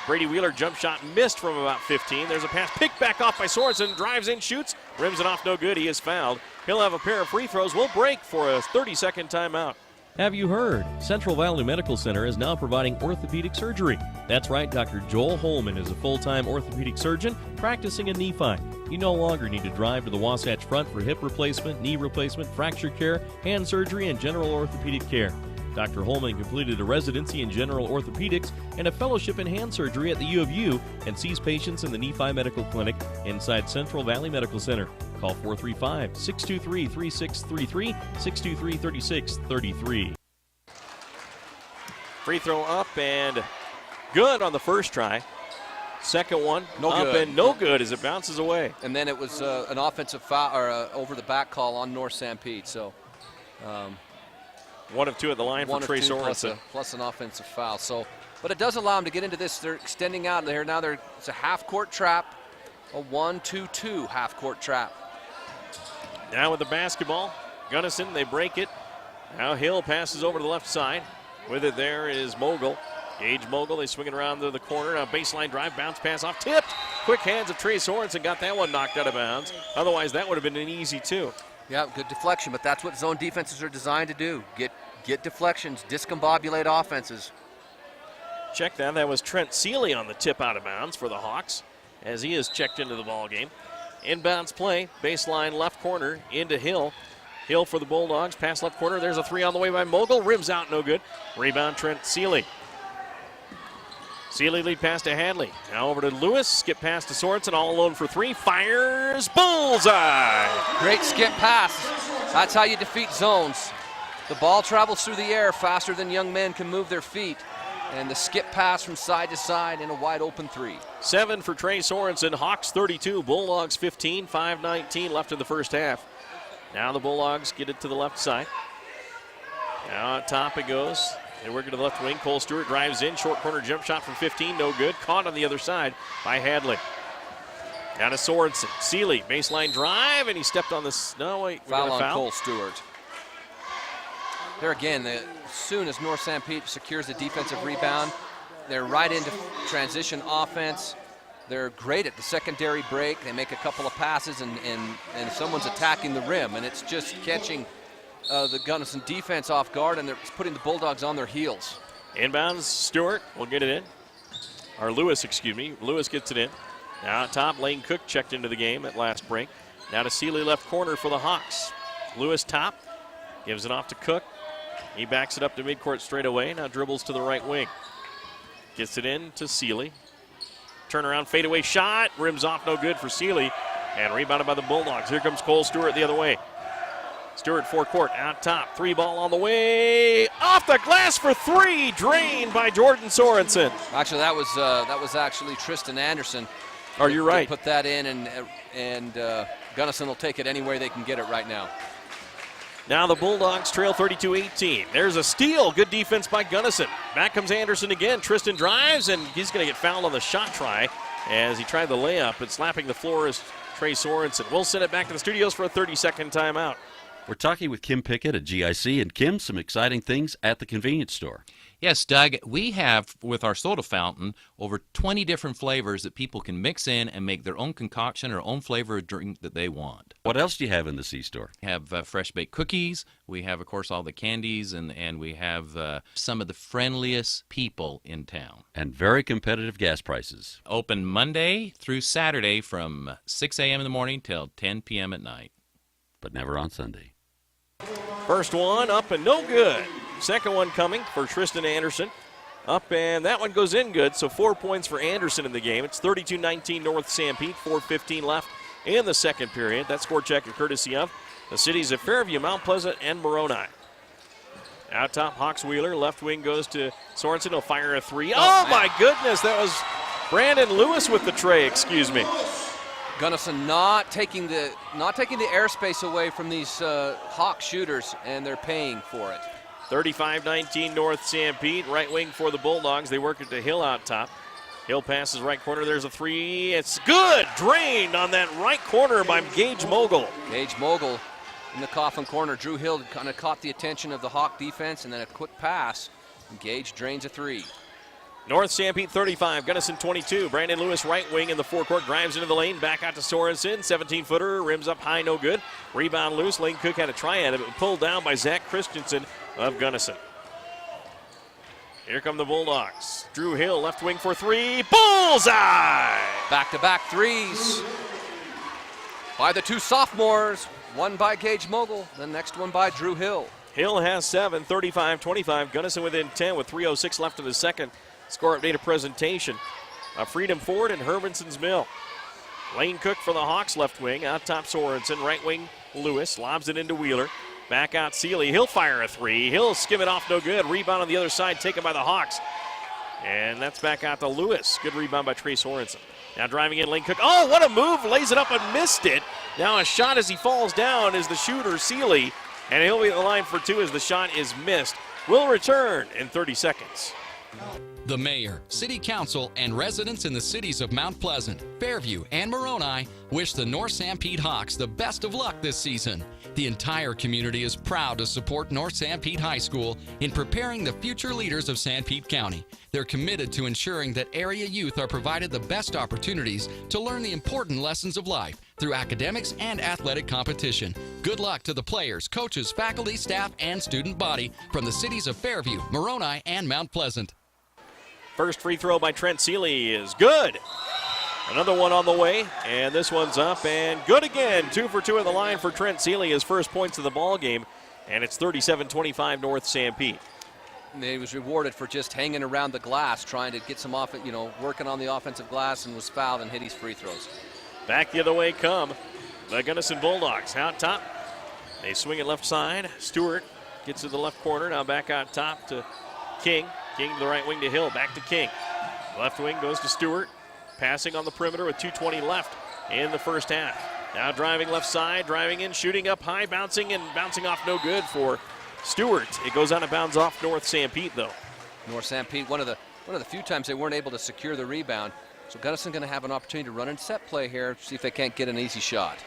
Brady Wheeler. Jump shot missed from about 15. There's a pass picked back off by Sorensen. Drives in, shoots, rims it off, no good. He is fouled. He'll have a pair of free throws. We'll break for a 30-second timeout. Have you heard? Central Valley Medical Center is now providing orthopedic surgery. That's right, Dr. Joel Holman is a full-time orthopedic surgeon practicing in Nephi. You no longer need to drive to the Wasatch Front for hip replacement, knee replacement, fracture care, hand surgery, and general orthopedic care. Dr. Holman completed a residency in general orthopedics and a fellowship in hand surgery at the U of U and sees patients in the Nephi Medical Clinic inside Central Valley Medical Center. Call 435-623-3633, 623-3633. Free throw up and good on the first try. Second one No up good. and no good as it bounces away. And then it was an offensive foul or over the back call on North Sanpete. So 1 of 2 at the line for Trey Sorensen. Plus an offensive foul. So, but it does allow them to get into this. They're extending out there. Now it's a half-court trap, a 1-2-2 half-court trap. Now with the basketball, Gunnison, they break it. Now Hill passes over to the left side. With it there is Mogul. Gage Mogul, they swing it around to the corner. Now baseline drive, bounce pass off, tipped. Quick hands of Trey Sorensen, got that one knocked out of bounds. Otherwise, that would have been an easy 2. Yeah, good deflection, but that's what zone defenses are designed to do. Get deflections, discombobulate offenses. Check that. That was Trent Seeley on the tip out of bounds for the Hawks as he is checked into the ball game. Inbounds play, baseline left corner into Hill. Hill for the Bulldogs, pass left corner. There's a 3 on the way by Mogul. Rims out, no good. Rebound, Trent Seeley. Seeley lead pass to Hadley. Now over to Lewis. Skip pass to Sorensen. All alone for 3. Fires. Bullseye. Great skip pass. That's how you defeat zones. The ball travels through the air faster than young men can move their feet. And the skip pass from side to side in a wide open 3. 7 for Trey Sorensen. Hawks 32. Bulldogs 15. 5:19 left in the first half. Now the Bulldogs get it to the left side. Now at top it goes. They work it to the left wing. Cole Stewart drives in. Short corner jump shot from 15. No good. Caught on the other side by Hadley. Down to Sorensen. Seeley, baseline drive, and he stepped on this. No, wait. Foul on Cole Stewart. There again, as soon as North Sanpete secures the defensive rebound, they're right into transition offense. They're great at the secondary break. They make a couple of passes, and someone's attacking the rim, and it's just catching the Gunnison defense off guard, and they're putting the Bulldogs on their heels. Inbounds, Stewart will get it in. Or Lewis, excuse me. Lewis gets it in. Now at top, Lane Cook checked into the game at last break. Now to Seeley, left corner for the Hawks. Lewis top, gives it off to Cook. He backs it up to midcourt straight away. Now dribbles to the right wing. Gets it in to Seeley. Turnaround fadeaway shot. Rims off, no good for Seeley. And rebounded by the Bulldogs. Here comes Cole Stewart the other way. Stewart forecourt, out top. 3 ball on the way. Off the glass for 3. Drained by Jordan Sorensen. Actually, that was actually Tristan Anderson. Are you right? Put that in, and Gunnison will take it any way they can get it right now. Now the Bulldogs trail 32-18. There's a steal. Good defense by Gunnison. Back comes Anderson again. Tristan drives, and he's going to get fouled on the shot try as he tried the layup, but slapping the floor is Trey Sorensen. We'll send it back to the studios for a 30-second timeout. We're talking with Kim Pickett at GIC. And Kim, some exciting things at the convenience store. Yes, Doug, we have, with our soda fountain, over 20 different flavors that people can mix in and make their own concoction or own flavor of drink that they want. What else do you have in the C-store? We have fresh-baked cookies. We have, of course, all the candies, and we have some of the friendliest people in town. And very competitive gas prices. Open Monday through Saturday from 6 a.m. in the morning till 10 p.m. at night. But never on Sunday. First one up and no good. Second one coming for Tristan Anderson. Up, and that one goes in good, so 4 points for Anderson in the game. It's 32-19 North Sanpete, 4:15 left in the second period. That score check is courtesy of the cities of Fairview, Mount Pleasant, and Moroni. Out top, Hawks Wheeler. Left wing goes to Sorensen. He'll fire a 3. Oh my goodness, that was Brandon Lewis with the tray, excuse me. Gunnison not taking the airspace away from these Hawk shooters, and they're paying for it. 35-19 North Sanpete. Right wing for the Bulldogs. They work it to Hill out top. Hill passes right corner. There's a 3. It's good. Drained on that right corner by Gage Mogul. Gage Mogul in the coffin corner. Drew Hill kind of caught the attention of the Hawk defense, and then a quick pass. Gage drains a 3. North Sanpete 35, Gunnison 22. Brandon Lewis right wing in the forecourt, drives into the lane, back out to Sorensen. 17-footer, rims up high, no good. Rebound loose. Lane Cook had a try at it, but pulled down by Zach Christensen of Gunnison. Here come the Bulldogs. Drew Hill left wing for 3. Bullseye! Back-to-back threes. by the two sophomores. One by Gage Mogul, the next one by Drew Hill. Hill has 7, 35-25. Gunnison within 10 with 3:06 left in the second. Score update of presentation. Freedom Ford and Hermanson's Mill. Lane Cook for the Hawks left wing. Out top Sorensen. Right wing Lewis. Lobs it into Wheeler. Back out Seeley. He'll fire a three. He'll skim it off no good. Rebound on the other side taken by the Hawks. And that's back out to Lewis. Good rebound by Trey Sorensen. Now driving in Lane Cook. Oh, what a move. Lays it up and missed it. Now a shot as he falls down is the shooter, Seeley. And he'll be at the line for two as the shot is missed. We'll return in 30 seconds. The mayor, city council, and residents in the cities of Mount Pleasant, Fairview, and Moroni wish the North Sanpete Hawks the best of luck this season. The entire community is proud to support North Sanpete High School in preparing the future leaders of Sanpete County. They're committed to ensuring that area youth are provided the best opportunities to learn the important lessons of life through academics and athletic competition. Good luck to the players, coaches, faculty, staff, and student body from the cities of Fairview, Moroni, and Mount Pleasant. First free throw by Trent Seeley is good. Another one on the way, and this one's up and good again. 2 for 2 at the line for Trent Seeley, his first points of the ball game, and it's 37-25 North Sanpete. And he was rewarded for just hanging around the glass, trying to get some working on the offensive glass, and was fouled and hit his free throws. Back the other way come the Gunnison Bulldogs. Out top, they swing it left side. Stewart gets to the left corner, now back out top to King. King to the right wing to Hill, back to King. Left wing goes to Stewart. Passing on the perimeter with 2:20 left in the first half. Now driving left side, driving in, shooting up high, bouncing off no good for Stewart. It goes out of bounds off North Sanpete though. North Sanpete, one of the few times they weren't able to secure the rebound. So Gunnison going to have an opportunity to run in set play here, see if they can't get an easy shot.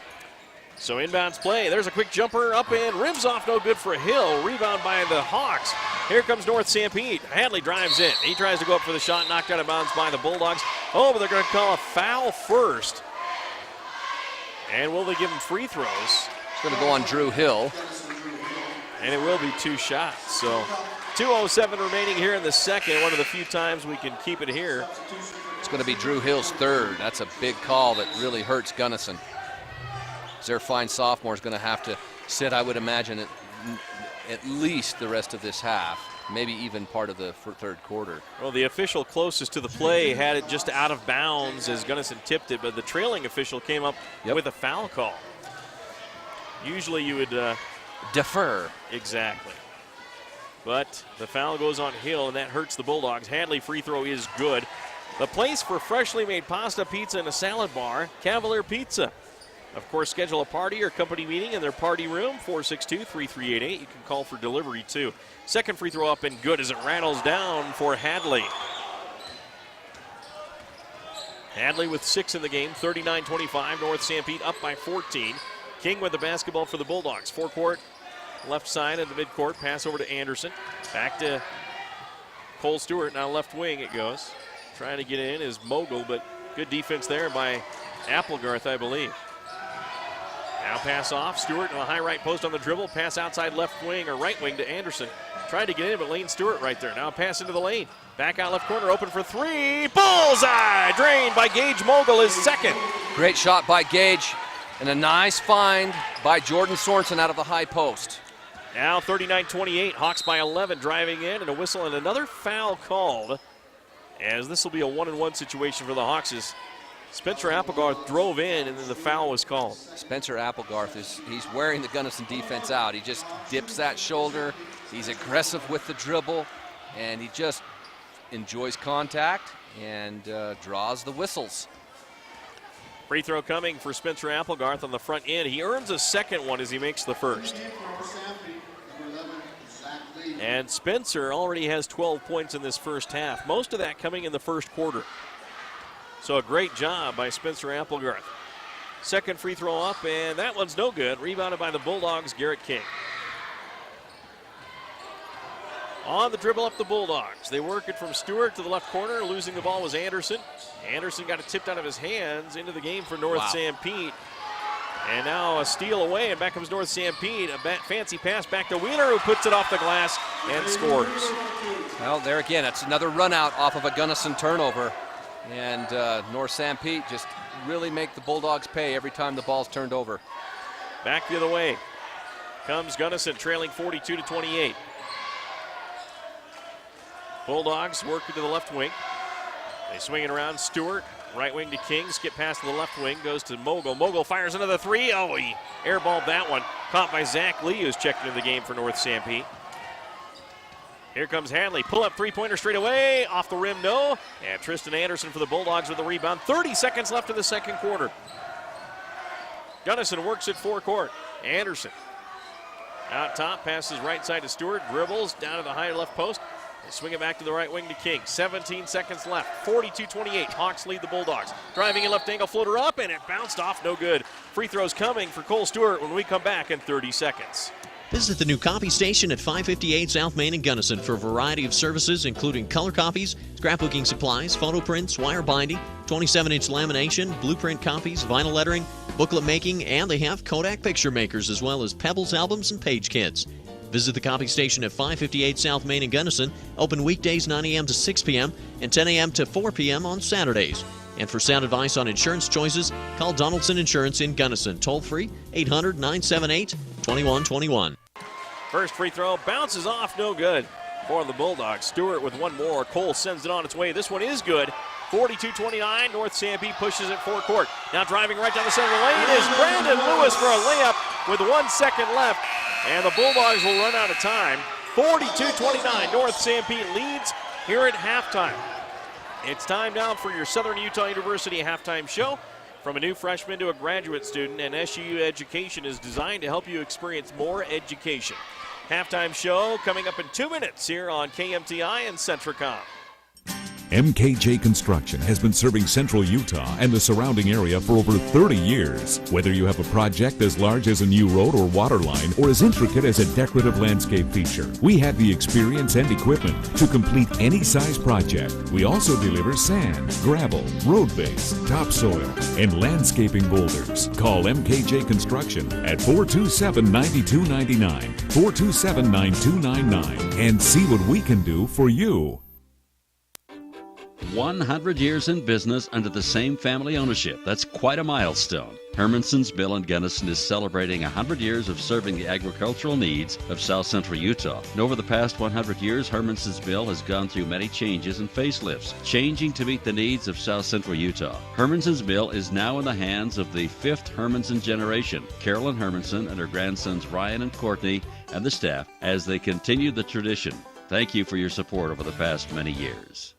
So inbounds play. There's a quick jumper up and rims off, no good for Hill. Rebound by the Hawks. Here comes North Sanpete. Hadley drives in. He tries to go up for the shot, knocked out of bounds by the Bulldogs. Oh, but they're going to call a foul first. And will they give him free throws? It's going to go on Drew Hill. And it will be 2 shots. So 2:07 remaining here in the second. One of the few times we can keep it here. It's going to be Drew Hill's third. That's a big call that really hurts Gunnison. Their fine sophomore is going to have to sit, I would imagine, at least the rest of this half, maybe even part of the third quarter. Well, the official closest to the play had it just out of bounds as Gunnison tipped it, but the trailing official came up with a foul call. Usually you would defer. Exactly. But the foul goes on Hill, and that hurts the Bulldogs. Hadley free throw is good. The place for freshly made pasta, pizza, and a salad bar, Cavalier Pizza. Of course, schedule a party or company meeting in their party room, 462-3388. You can call for delivery, too. Second free throw up and good as it rattles down for Hadley. Hadley with 6 in the game, 39-25. North Sanpete up by 14. King with the basketball for the Bulldogs. Forecourt, left side of the midcourt. Pass over to Anderson. Back to Cole Stewart. Now left wing it goes. Trying to get in is Mogul, but good defense there by Applegarth, I believe. Now pass off. Stewart in a high right post on the dribble. Pass outside left wing or right wing to Anderson. Tried to get in, but Lane Stewart right there. Now pass into the lane. Back out left corner, open for 3. Bullseye! Drained by Gage Mogul, his second. Great shot by Gage, and a nice find by Jordan Sorensen out of the high post. Now 39-28. Hawks by 11, driving in, and a whistle and another foul called. As this will be a 1-and-1 situation for the Hawks as Spencer Applegarth drove in, and then the foul was called. Spencer Applegarth, he's wearing the Gunnison defense out. He just dips that shoulder. He's aggressive with the dribble, and he just enjoys contact and draws the whistles. Free throw coming for Spencer Applegarth on the front end. He earns a second one as he makes the first. And Spencer already has 12 points in this first half, most of that coming in the first quarter. So a great job by Spencer Applegarth. Second free throw up, and that one's no good. Rebounded by the Bulldogs, Garrett King. On the dribble up the Bulldogs. They work it from Stewart to the left corner. Losing the ball was Anderson. Anderson got it tipped out of his hands into the game for North Sanpete. And now a steal away, and back comes North Sanpete. A fancy pass back to Wheeler, who puts it off the glass and scores. Well, there again, it's another run out off of a Gunnison turnover. And North Sanpete just really make the Bulldogs pay every time the ball's turned over. Back the other way comes Gunnison, trailing 42-28. Bulldogs work to the left wing. They swing it around. Stewart, right wing to King. Skip past to the left wing, goes to Mogul. Mogul fires another three. Oh, he airballed that one. Caught by Zach Lee, who's checked into the game for North Sanpete. Here comes Hadley. Pull up three-pointer straight away. Off the rim, no. And Tristan Anderson for the Bulldogs with the rebound. 30 seconds left in the second quarter. Gunnison works at forecourt. Anderson out top, passes right side to Stewart. Dribbles down to the high left post. They swing it back to the right wing to King. 17 seconds left. 42-28. Hawks lead the Bulldogs. Driving a left angle floater up, and it bounced off. No good. Free throws coming for Cole Stewart when we come back in 30 seconds. Visit the new copy station at 558 South Main in Gunnison for a variety of services, including color copies, scrapbooking supplies, photo prints, wire binding, 27-inch lamination, blueprint copies, vinyl lettering, booklet making, and they have Kodak picture makers as well as Pebbles albums and page kits. Visit the copy station at 558 South Main in Gunnison, open weekdays 9 a.m. to 6 p.m. and 10 a.m. to 4 p.m. on Saturdays. And for sound advice on insurance choices, call Donaldson Insurance in Gunnison, toll-free 800-978-2121. First free throw bounces off, no good for the Bulldogs. Stewart with one more. Cole sends it on its way. This one is good. 42-29. North Sanpete pushes it forecourt. Now driving right down the center of the lane is Brandon Lewis for a layup with 1 second left. And the Bulldogs will run out of time. 42-29. North Sanpete leads here at halftime. It's time now for your Southern Utah University halftime show. From a new freshman to a graduate student, and SUU Education is designed to help you experience more education. Halftime show coming up in 2 minutes here on KMTI and Centricom. MKJ Construction has been serving Central Utah and the surrounding area for over 30 years. Whether you have a project as large as a new road or water line or as intricate as a decorative landscape feature, we have the experience and equipment to complete any size project. We also deliver sand, gravel, road base, topsoil, and landscaping boulders. Call MKJ Construction at 427-9299, 427-9299, and see what we can do for you. 100 years in business under the same family ownership. That's quite a milestone. Hermanson's Mill in Gunnison is celebrating 100 years of serving the agricultural needs of South Central Utah. And over the past 100 years, Hermanson's Mill has gone through many changes and facelifts, changing to meet the needs of South Central Utah. Hermanson's Mill is now in the hands of the fifth Hermanson generation, Carolyn Hermanson and her grandsons Ryan and Courtney and the staff as they continue the tradition. Thank you for your support over the past many years.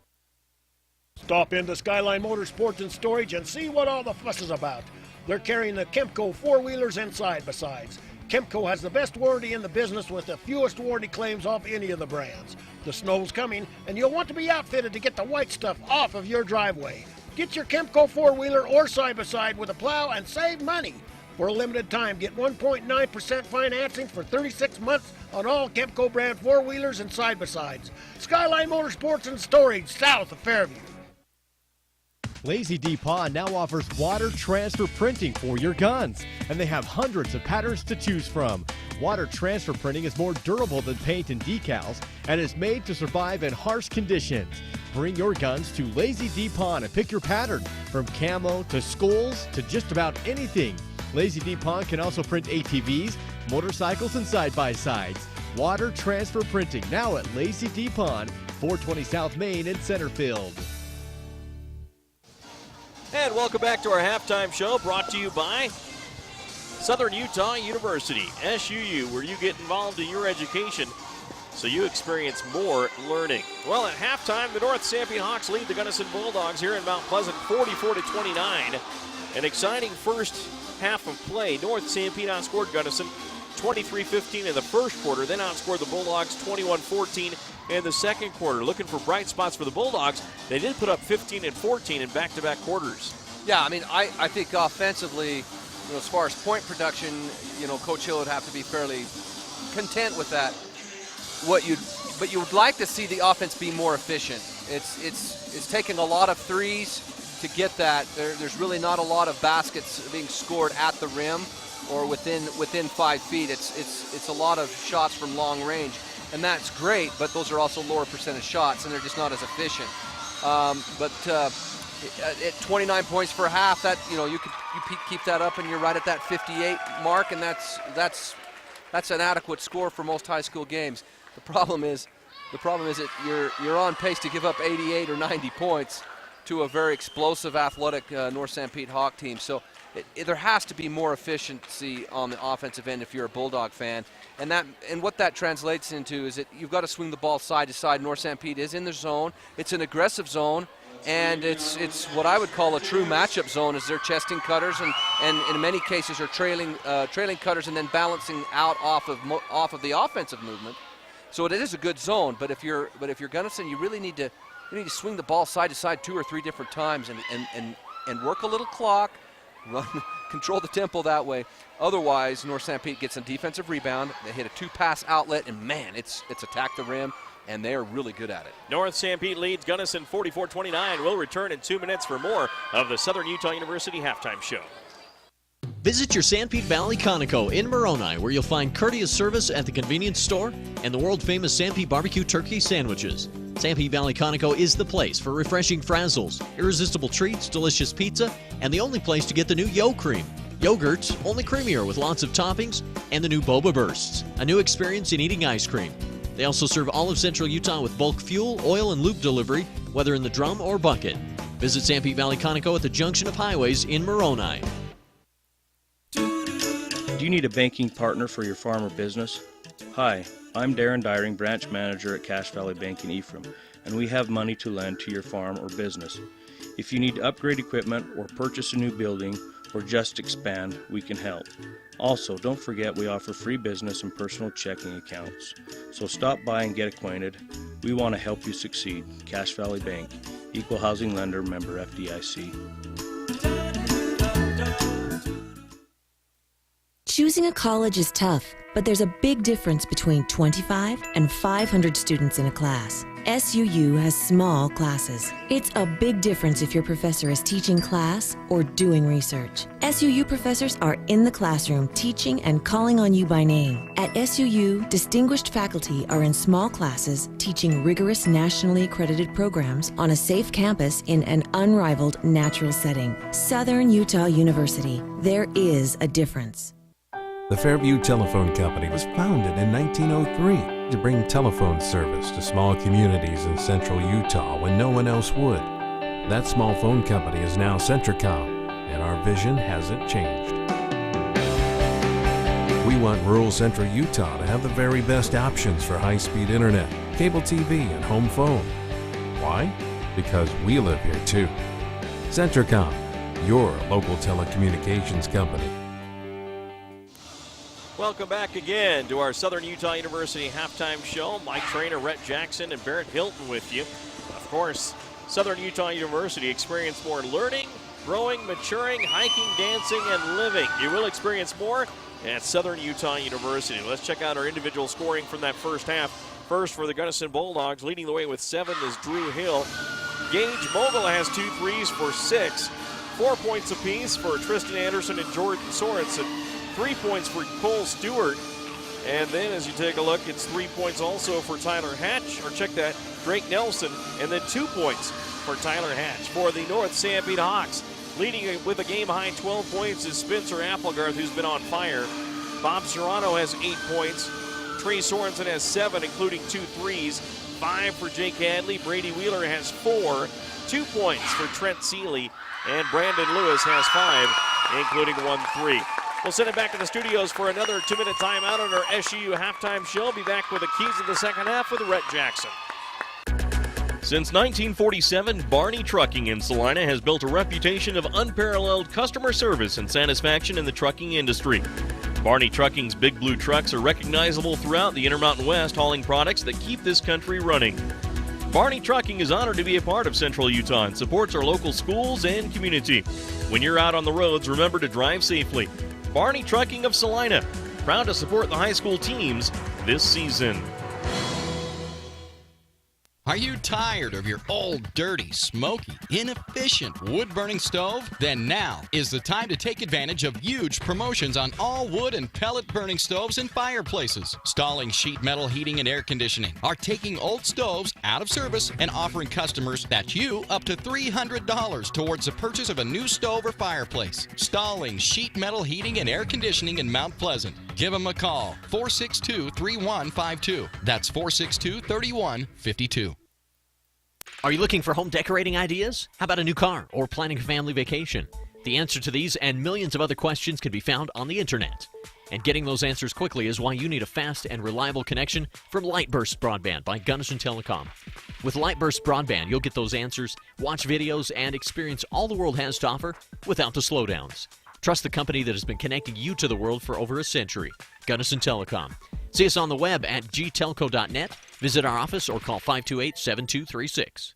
Stop into Skyline Motorsports and Storage and see what all the fuss is about. They're carrying the Kemco four-wheelers and side-by-sides. Kemco has the best warranty in the business with the fewest warranty claims of any of the brands. The snow's coming, and you'll want to be outfitted to get the white stuff off of your driveway. Get your Kemco four-wheeler or side-by-side with a plow and save money. For a limited time, get 1.9% financing for 36 months on all Kemco brand four-wheelers and side-by-sides. Skyline Motorsports and Storage, south of Fairview. Lazy D Pond now offers water transfer printing for your guns, and they have hundreds of patterns to choose from. Water transfer printing is more durable than paint and decals and is made to survive in harsh conditions. Bring your guns to Lazy D Pond and pick your pattern, from camo to skulls to just about anything. Lazy D Pond can also print ATVs, motorcycles, and side-by-sides. Water transfer printing now at Lazy D Pond, 420 South Main in Centerfield. And welcome back to our halftime show, brought to you by Southern Utah University, SUU, where you get involved in your education so you experience more learning. Well, at halftime, the North Sanpete Hawks lead the Gunnison Bulldogs here in Mount Pleasant 44-29. An exciting first half of play. North Sanpete outscored Gunnison 23-15 in the first quarter, then outscored the Bulldogs 21-14 in the second quarter. Looking for bright spots for the Bulldogs. They did put up 15 and 14 in back-to-back quarters. Yeah, I mean, I think offensively, as far as point production, Coach Hill would have to be fairly content with that. But you would like to see the offense be more efficient. It's taking a lot of threes to get that. There's really not a lot of baskets being scored at the rim or within 5 feet. It's a lot of shots from long range. And that's great, but those are also lower percentage shots, and they're just not as efficient. But at 29 points for half, that you keep that up and you're right at that 58 mark, and that's an adequate score for most high school games. The problem is that you're on pace to give up 88 or 90 points to a very explosive, athletic North Sanpete Hawk team. So there has to be more efficiency on the offensive end if you're a Bulldog fan, and what that translates into is that you've got to swing the ball side to side. North Sanpete is in the zone. It's an aggressive zone, and it's what I would call a true matchup zone, as they're chesting cutters and in many cases are trailing cutters and then balancing out off of the offensive movement. So it is a good zone, but if you're Gunnison, you really need to swing the ball side to side 2 or 3 different times and work a little clock, control the tempo that way. Otherwise, North Sanpete gets a defensive rebound. They hit a 2-pass outlet, and man, it's attack the rim, and they are really good at it. North Sanpete leads Gunnison 44-29. We'll return in 2 minutes for more of the Southern Utah University Halftime Show. Visit your Sanpete Valley Conoco in Moroni, where you'll find courteous service at the convenience store and the world-famous Sanpete barbecue turkey sandwiches. Sanpete Valley Conoco is the place for refreshing frazzles, irresistible treats, delicious pizza, and the only place to get the new Yo Cream. Yogurts, only creamier with lots of toppings, and the new Boba Bursts, a new experience in eating ice cream. They also serve all of Central Utah with bulk fuel, oil, and lube delivery, whether in the drum or bucket. Visit Sanpete Valley Conoco at the junction of highways in Moroni. Do you need a banking partner for your farm or business? Hi, I'm Darren Dyring, branch manager at Cache Valley Bank in Ephraim, and we have money to lend to your farm or business. If you need to upgrade equipment or purchase a new building or just expand, we can help. Also, don't forget we offer free business and personal checking accounts. So stop by and get acquainted. We want to help you succeed. Cache Valley Bank, Equal Housing Lender, member FDIC. Choosing a college is tough, but there's a big difference between 25 and 500 students in a class. SUU has small classes. It's a big difference if your professor is teaching class or doing research. SUU professors are in the classroom teaching and calling on you by name. At SUU, distinguished faculty are in small classes teaching rigorous nationally accredited programs on a safe campus in an unrivaled natural setting. Southern Utah University. There is a difference. The Fairview Telephone Company was founded in 1903 to bring telephone service to small communities in central Utah when no one else would. That small phone company is now Centricom, and our vision hasn't changed. We want rural central Utah to have the very best options for high-speed internet, cable TV, and home phone. Why? Because we live here too. Centricom, your local telecommunications company. Welcome back again to our Southern Utah University Halftime Show. Mike Trainer, Rhett Jackson, and Barrett Hilton with you. Of course, Southern Utah University, experience more learning, growing, maturing, hiking, dancing, and living. You will experience more at Southern Utah University. Let's check out our individual scoring from that first half. First for the Gunnison Bulldogs, leading the way with 7 is Drew Hill. Gage Mogul has 2 threes for 6. 4 points apiece for Tristan Anderson and Jordan Sorensen. 3 points for Cole Stewart. And then as you take a look, it's 3 points also for Tyler Hatch, or check that, Drake Nelson, and then 2 points for Tyler Hatch. For the North Sanpete Hawks, leading with a game-high 12 points is Spencer Applegarth, who's been on fire. Bob Serrano has 8 points. Trey Sorensen has 7, including 2 threes. 5 for Jake Hadley. Brady Wheeler has 4. 2 points for Trent Seeley. And Brandon Lewis has 5, including 1 3. We'll send it back to the studios for another 2-minute timeout on our SUU halftime show. Be back with the keys of the second half with Rhett Jackson. Since 1947, Barney Trucking in Salina has built a reputation of unparalleled customer service and satisfaction in the trucking industry. Barney Trucking's Big Blue trucks are recognizable throughout the Intermountain West, hauling products that keep this country running. Barney Trucking is honored to be a part of Central Utah and supports our local schools and community. When you're out on the roads, remember to drive safely. Barney Trucking of Salina, proud to support the high school teams this season. Are you tired of your old, dirty, smoky, inefficient wood-burning stove? Then now is the time to take advantage of huge promotions on all wood and pellet burning stoves and fireplaces. Stalling Sheet Metal Heating and Air Conditioning are taking old stoves out of service and offering customers that you up to $300 towards the purchase of a new stove or fireplace. Stalling Sheet Metal Heating and Air Conditioning in Mount Pleasant. Give them a call, 462-3152. That's 462-3152. Are you looking for home decorating ideas? How about a new car or planning a family vacation? The answer to these and millions of other questions can be found on the internet. And getting those answers quickly is why you need a fast and reliable connection from Lightburst Broadband by Gunnison Telecom. With Lightburst Broadband, you'll get those answers, watch videos, and experience all the world has to offer without the slowdowns. Trust the company that has been connecting you to the world for over a century, Gunnison Telecom. See us on the web at gtelco.net, visit our office, or call 528-7236.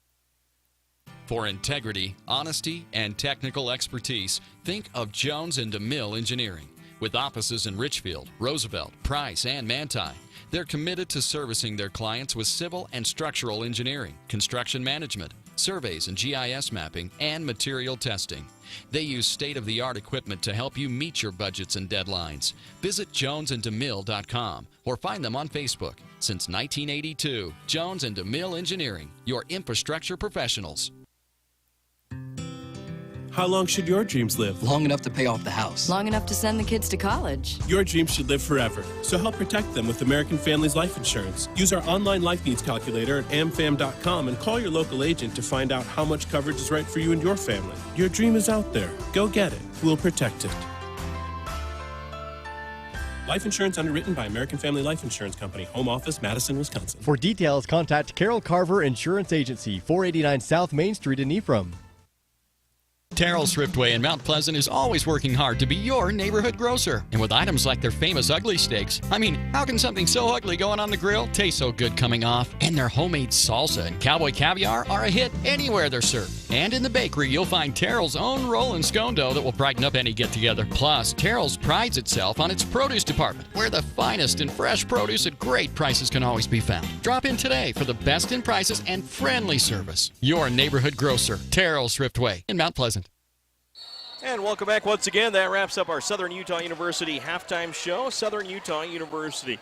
For integrity, honesty, and technical expertise, think of Jones & DeMille Engineering. With offices in Richfield, Roosevelt, Price, and Manti, they're committed to servicing their clients with civil and structural engineering, construction management, surveys and GIS mapping, and material testing. They use state-of-the-art equipment to help you meet your budgets and deadlines. Visit jonesandemille.com or find them on Facebook. Since 1982, Jones & DeMille Engineering, your infrastructure professionals. How long should your dreams live? Long enough to pay off the house. Long enough to send the kids to college. Your dreams should live forever, so help protect them with American Families Life Insurance. Use our online life needs calculator at amfam.com and call your local agent to find out how much coverage is right for you and your family. Your dream is out there. Go get it. We'll protect it. Life insurance underwritten by American Family Life Insurance Company. Home office, Madison, Wisconsin. For details, contact Carol Carver Insurance Agency, 489 South Main Street in Ephraim. Terrell's Thriftway in Mount Pleasant is always working hard to be your neighborhood grocer. And with items like their famous ugly steaks, I mean, how can something so ugly going on the grill taste so good coming off? And their homemade salsa and cowboy caviar are a hit anywhere they're served. And in the bakery, you'll find Terrell's own roll and scone dough that will brighten up any get-together. Plus, Terrell's prides itself on its produce department, where the finest and fresh produce at great prices can always be found. Drop in today for the best in prices and friendly service. Your neighborhood grocer, Terrell's Thriftway in Mount Pleasant. And welcome back once again. That wraps up our Southern Utah University halftime show. Southern Utah University,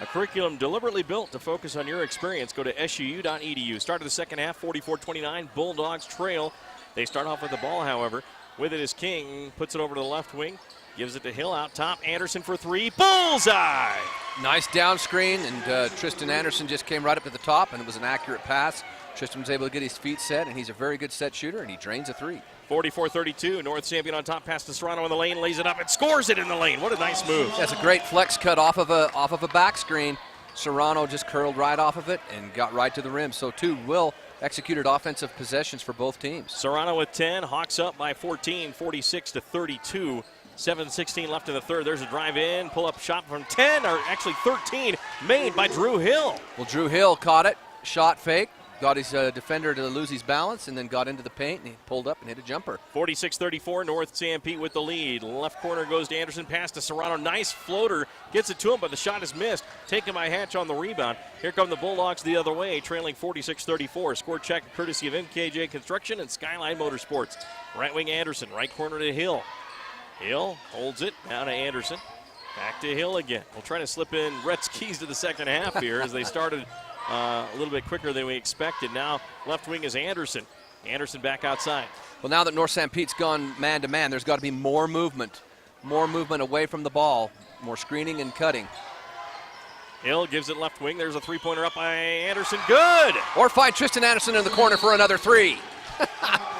a curriculum deliberately built to focus on your experience. Go to suu.edu. Start of the second half, 44-29. Bulldogs trail. They start off with the ball, however. With it is King. Puts it over to the left wing. Gives it to Hill out top. Anderson for three. Bullseye! Nice down screen, and Tristan Anderson just came right up to the top, and it was an accurate pass. Tristan was able to get his feet set, and he's a very good set shooter, and he drains a three. 44-32. North Sanpete on top, pass to Serrano in the lane, lays it up and scores it in the lane. What a nice move. That's a great flex cut off of a back screen. Serrano just curled right off of it and got right to the rim. So two well executed offensive possessions for both teams. Serrano with 10, Hawks up by 14, 46-32. 7:16 left in the third. There's a drive in, pull up shot from 10, or actually 13, made by Drew Hill. Well, Drew Hill caught it, shot fake, got his defender to lose his balance, and then got into the paint, and he pulled up and hit a jumper. 46-34, North Sanpete with the lead. Left corner goes to Anderson, pass to Serrano. Nice floater, gets it to him, but the shot is missed. Taken by Hatch on the rebound. Here come the Bulldogs the other way, trailing 46-34. Score check courtesy of MKJ Construction and Skyline Motorsports. Right wing Anderson, right corner to Hill. Hill holds it, down to Anderson. Back to Hill again. We'll try to slip in Rhett's keys to the second half here as they started a little bit quicker than we expected. Now left wing is Anderson. Anderson back outside. Well, now that North Sanpete's gone man-to-man, there's got to be more movement away from the ball, more screening and cutting. Hill gives it left wing. There's a three-pointer up by Anderson. Good! Or find Tristan Anderson in the corner for another three.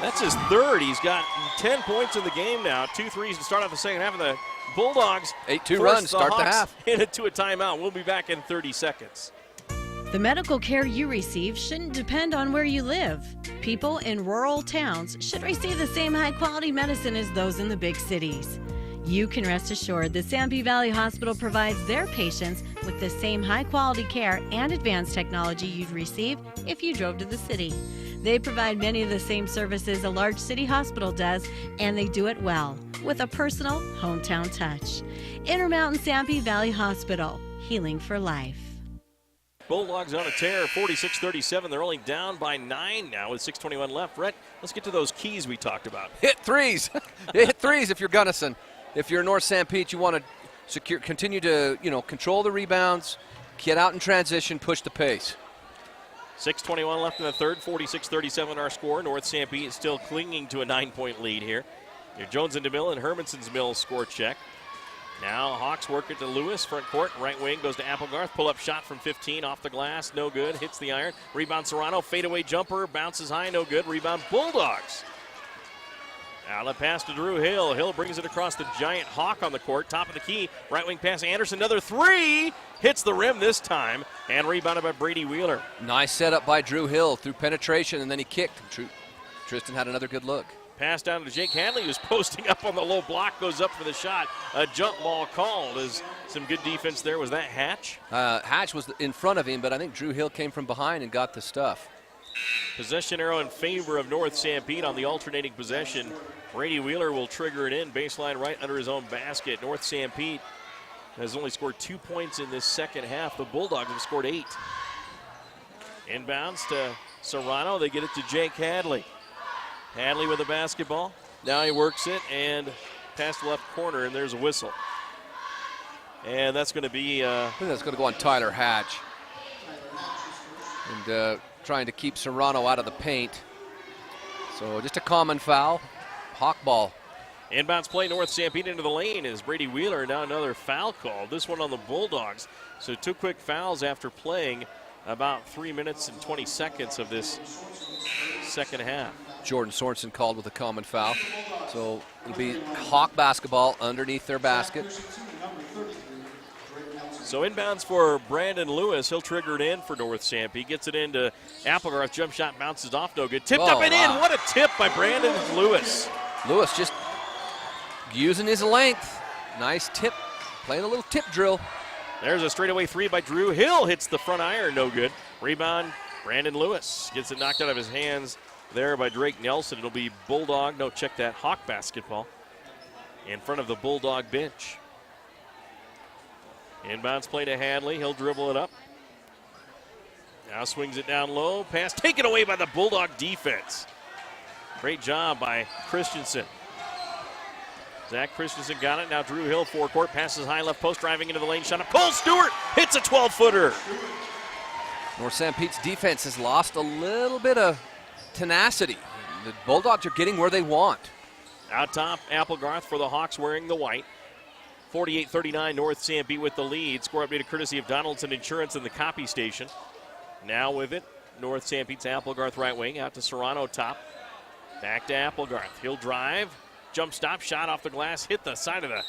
That's his third. He's got 10 points in the game now. 2 threes to start off the second half of the Bulldogs. 8-2 run, start the half. Hit it to a timeout. We'll be back in 30 seconds. The medical care you receive shouldn't depend on where you live. People in rural towns should receive the same high-quality medicine as those in the big cities. You can rest assured the Sanpete Valley Hospital provides their patients with the same high-quality care and advanced technology you'd receive if you drove to the city. They provide many of the same services a large city hospital does, and they do it well, with a personal, hometown touch. Intermountain Sanpete Valley Hospital, healing for life. Bulldogs on a tear, 46-37. They're only down by 9 now with 6:21 left. Rhett, let's get to those keys we talked about. Hit threes. Hit threes if you're Gunnison. If you're North Sanpete, you want to continue to, control the rebounds, get out in transition, push the pace. 6:21 left in the third, 46-37 our score. North Sanpete is still clinging to a 9-point lead here. Jones and DeMille and Hermanson's Mill score check. Now Hawks work it to Lewis, front court, right wing, goes to Applegarth. Pull-up shot from 15, off the glass, no good. Hits the iron. Rebound Serrano, fadeaway jumper, bounces high, no good. Rebound Bulldogs. Outlet pass to Drew Hill. Hill brings it across the giant Hawk on the court. Top of the key, right wing pass Anderson. Another three. Hits the rim this time, and rebounded by Brady Wheeler. Nice setup by Drew Hill through penetration, and then he kicked. Tristan had another good look. Pass down to Jake Hadley, who's posting up on the low block, goes up for the shot. A jump ball called. Is some good defense there. Was that Hatch? Hatch was in front of him, but I think Drew Hill came from behind and got the stuff. Possession arrow in favor of North Sanpete on the alternating possession. Brady Wheeler will trigger it in, baseline right under his own basket. North Sanpete has only scored 2 points in this second half. The Bulldogs have scored 8. Inbounds to Serrano. They get it to Jake Hadley. Hadley with the basketball. Now he works it and past the left corner, and there's a whistle. And that's going to be... I think that's going to go on Tyler Hatch. And trying to keep Serrano out of the paint. So just a common foul. Hawk ball. Inbounds play North Sanpete into the lane is Brady Wheeler. Now another foul call. This one on the Bulldogs. So 2 quick fouls after playing about 3 minutes and 20 seconds of this second half. Jordan Sorensen called with a common foul. So it'll be Hawk basketball underneath their basket. So inbounds for Brandon Lewis. He'll trigger it in for North Sanpete. Gets it into Applegarth. Jump shot bounces off. No good. Tipped up and in. What a tip by Brandon Lewis. Lewis just using his length. Nice tip. Playing a little tip drill. There's a straightaway three by Drew Hill. Hits the front iron. No good. Rebound. Brandon Lewis gets it knocked out of his hands there by Drake Nelson. It'll be Bulldog. No, check that. Hawk basketball in front of the Bulldog bench. Inbounds play to Hadley. He'll dribble it up. Now swings it down low. Pass taken away by the Bulldog defense. Great job by Christensen. Zach Christensen got it. Now Drew Hill forecourt. Passes high left post. Driving into the lane. Shot up. Cole Stewart hits a 12-footer. North Sanpete's defense has lost a little bit of tenacity. The Bulldogs are getting where they want. Out top, Applegarth for the Hawks wearing the white. 48-39, North Sanpete with the lead. Score updated courtesy of Donaldson Insurance and the copy station. Now with it, North Sanpete's Applegarth right wing. Out to Serrano top. Back to Applegarth. He'll drive. Jump stop, shot off the glass. Hit the side of the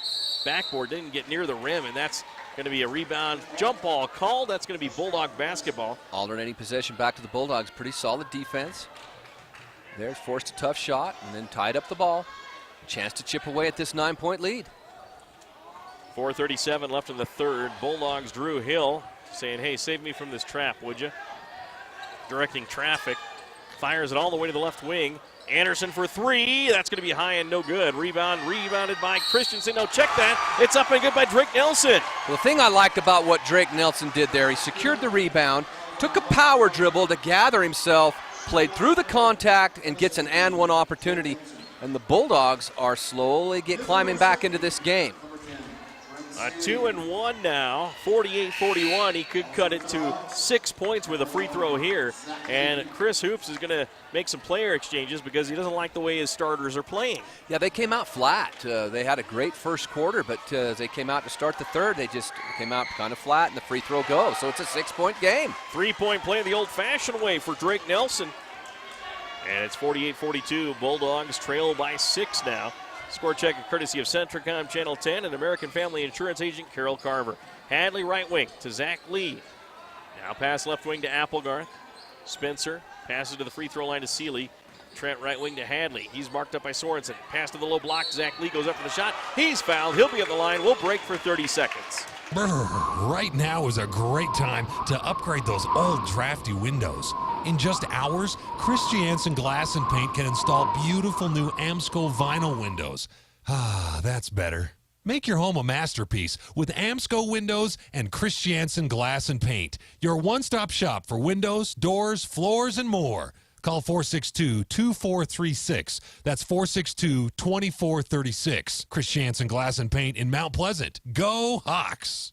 backboard. Didn't get near the rim, and that's going to be a rebound. Jump ball called. That's going to be Bulldog basketball. Alternating possession back to the Bulldogs. Pretty solid defense. There's forced a tough shot and then tied up the ball. Chance to chip away at this 9-point lead. 4:37 left in the third. Bulldogs Drew Hill saying, hey, save me from this trap, would you? Directing traffic. Fires it all the way to the left wing. Anderson for three. That's going to be high and no good. Rebounded by Christensen. No, check that. It's up and good by Drake Nelson. Well, the thing I liked about what Drake Nelson did there, he secured the rebound, took a power dribble to gather himself, played through the contact, and gets an and one opportunity. And the Bulldogs are slowly climbing back into this game. A 2-1 now, 48-41. He could cut it to 6 points with a free throw here. And Chris Hoops is going to make some player exchanges because he doesn't like the way his starters are playing. Yeah, they came out flat. They had a great first quarter, but as they came out to start the third, they just came out kind of flat, and the free throw goes. So it's a 6-point game. 3-point play the old-fashioned way for Drake Nelson. And it's 48-42. Bulldogs trail by 6 now. Score check courtesy of Centricom Channel 10 and American Family Insurance agent Carol Carver. Hadley right wing to Zach Lee. Now pass left wing to Applegarth. Spencer passes to the free throw line to Seeley. Trent right wing to Hadley. He's marked up by Sorensen. Pass to the low block. Zach Lee goes up for the shot. He's fouled. He'll be at the line. We'll break for 30 seconds. Right now is a great time to upgrade those old drafty windows. In just hours, Chris Jansen Glass and Paint can install beautiful new Amsco vinyl windows. Ah, that's better. Make your home a masterpiece with Amsco Windows and Christiansen Glass and Paint. Your one-stop shop for windows, doors, floors, and more. Call 462-2436. That's 462-2436. Christiansen Glass and Paint in Mount Pleasant. Go Hawks!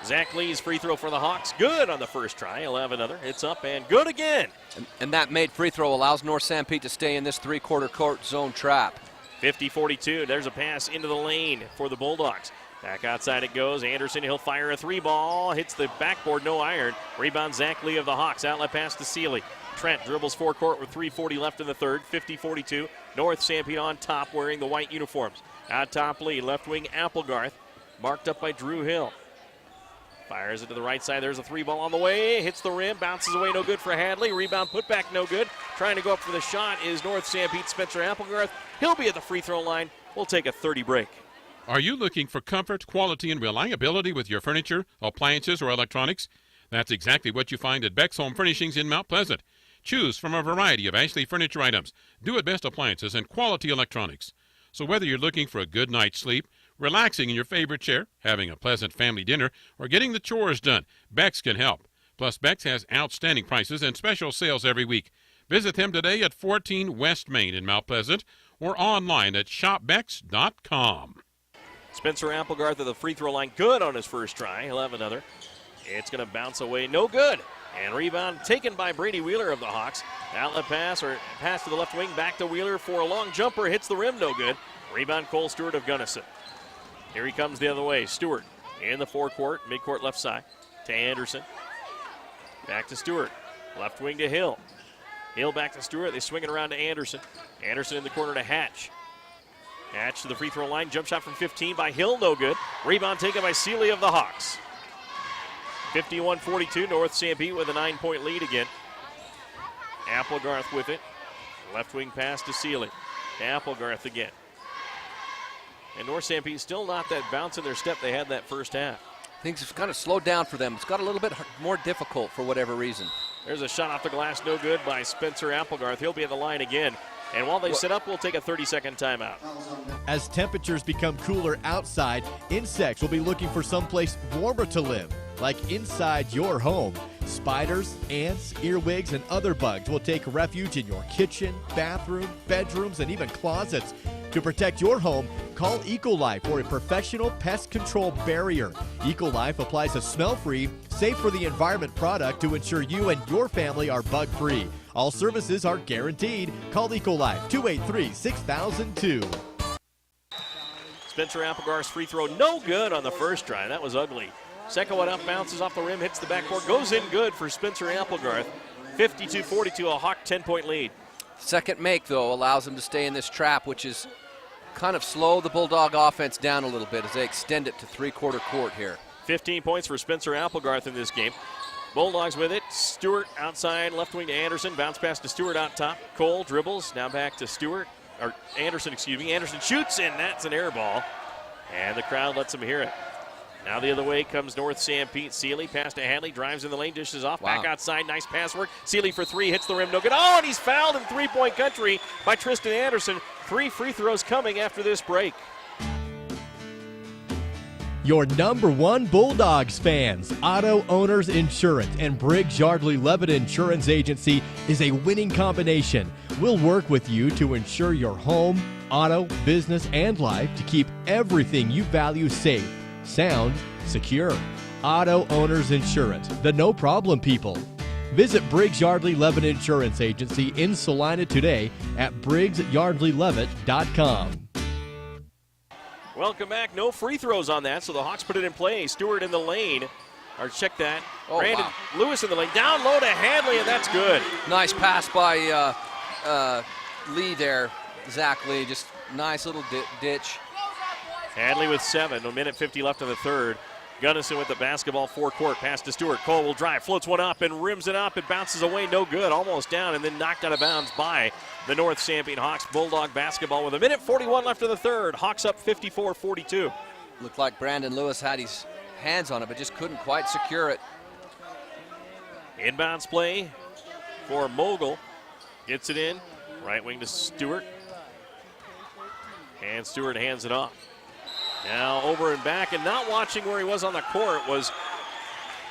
Zach Lee's free throw for the Hawks. Good on the first try. He'll have another. It's up and good again. And that made free throw allows North Sanpete to stay in this three-quarter court zone trap. 50-42. There's a pass into the lane for the Bulldogs. Back outside it goes. Anderson, he'll fire a three ball. Hits the backboard, no iron. Rebound Zach Lee of the Hawks. Outlet pass to Seeley. Trent dribbles forecourt with 3:40 left in the third. 50-42. North Sanpete on top wearing the white uniforms. Out top Lee. Left wing Applegarth. Marked up by Drew Hill. Fires it to the right side. There's a three ball on the way. Hits the rim. Bounces away. No good for Hadley. Rebound put back. No good. Trying to go up for the shot is North Sanpete Spencer Applegarth. He'll be at the free throw line. We'll take a 30 break. Are you looking for comfort, quality, and reliability with your furniture, appliances, or electronics? That's exactly what you find at Beck's Home Furnishings in Mount Pleasant. Choose from a variety of Ashley furniture items, do-it-best appliances, and quality electronics. So whether you're looking for a good night's sleep, relaxing in your favorite chair, having a pleasant family dinner, or getting the chores done, Beck's can help. Plus, Beck's has outstanding prices and special sales every week. Visit them today at 14 West Main in Mount Pleasant or online at shopbecks.com. Spencer Applegarth at the free throw line. Good on his first try. He'll have another. It's going to bounce away. No good. And rebound taken by Brady Wheeler of the Hawks. Outlet pass or pass to the left wing. Back to Wheeler for a long jumper. Hits the rim. No good. Rebound Cole Stewart of Gunnison. Here he comes the other way. Stewart in the forecourt. Midcourt left side to Anderson. Back to Stewart. Left wing to Hill. Hill back to Stewart. They swing it around to Anderson. Anderson in the corner to Hatch. Hatch to the free throw line. Jump shot from 15 by Hill. No good. Rebound taken by Seeley of the Hawks. 51-42. North Sanpete with a 9-point lead again. Applegarth with it. Left wing pass to Seeley. To Applegarth again. And North Sanpete still not that bounce in their step they had that first half. Things have kind of slowed down for them. It's got a little bit more difficult for whatever reason. There's a shot off the glass, no good by Spencer Applegarth. He'll be at the line again. And while they set up, we'll take a 30-second timeout. As temperatures become cooler outside, insects will be looking for someplace warmer to live, like inside your home. Spiders, ants, earwigs, and other bugs will take refuge in your kitchen, bathroom, bedrooms, and even closets. To protect your home, call Ecolife for a professional pest control barrier. Ecolife applies a smell-free, safe for the environment product to ensure you and your family are bug-free. All services are guaranteed. Call Ecolife 283-6002. Spencer Applegarth's free throw no good on the first try. That was ugly. Second one up, bounces off the rim, hits the backboard, goes in good for Spencer Applegarth. 52-42, a Hawk 10-point lead. Second make, though, allows them to stay in this trap, which is kind of slow the Bulldog offense down a little bit as they extend it to three-quarter court here. 15 points for Spencer Applegarth in this game. Bulldogs with it. Stewart outside, left wing to Anderson. Bounce pass to Stewart out top. Cole dribbles, now back to Stewart. Or Anderson, excuse me. Anderson shoots, and that's an air ball. And the crowd lets him hear it. Now the other way comes North Sanpete. Seeley, pass to Hadley, drives in the lane, dishes off. Wow. Back outside, nice pass work. Seeley for three, hits the rim, no good. Oh, and he's fouled in three-point country by Tristan Anderson. 3 free throws coming after this break. Your number one Bulldogs fans, Auto Owners Insurance and Briggs Yardley Levitt Insurance Agency is a winning combination. We'll work with you to ensure your home, auto, business, and life to keep everything you value safe, sound, secure. Auto Owners Insurance, the no-problem people. Visit Briggs Yardley Levitt Insurance Agency in Salina today at BriggsYardleyLevitt.com. Welcome back. No free throws on that, so the Hawks put it in play. Stewart in the lane. Or check that. Oh, Brandon wow. Lewis in the lane. Down low to Hadley, and that's good. Nice pass by Lee there, Zach Lee. Just nice little ditch. Hadley with 7. 1:50 left in the third. Gunnison with the basketball forecourt. Pass to Stewart. Cole will drive. Floats one up and rims it up. It bounces away. No good. Almost down and then knocked out of bounds by the North Sanpete Hawks. Bulldog basketball with 1:41 left in the third. Hawks up 54-42. Looked like Brandon Lewis had his hands on it, but just couldn't quite secure it. Inbounds play for Mogul. Gets it in. Right wing to Stewart. And Stewart hands it off. Now over and back, and not watching where he was on the court was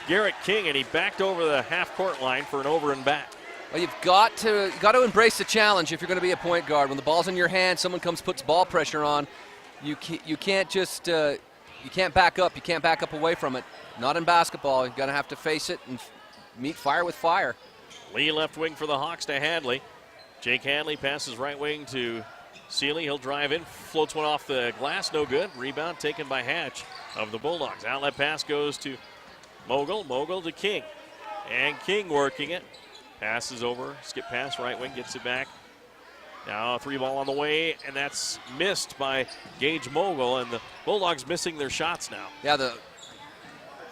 Garrett King, and he backed over the half-court line for an over and back. Well, you've got to embrace the challenge if you're going to be a point guard. When the ball's in your hand, someone puts ball pressure on. You can't just you can't back up. You can't back up away from it. Not in basketball. You're going to have to face it and meet fire with fire. Lee left wing for the Hawks to Hadley. Jake Hadley passes right wing to Seeley. He'll drive in, floats one off the glass, no good. Rebound taken by Hatch of the Bulldogs. Outlet pass goes to Mogul. Mogul to King. And King working it. Passes over, skip pass, right wing, gets it back. Now a 3-ball on the way, and that's missed by Gage Mogul, and the Bulldogs missing their shots now. Yeah, the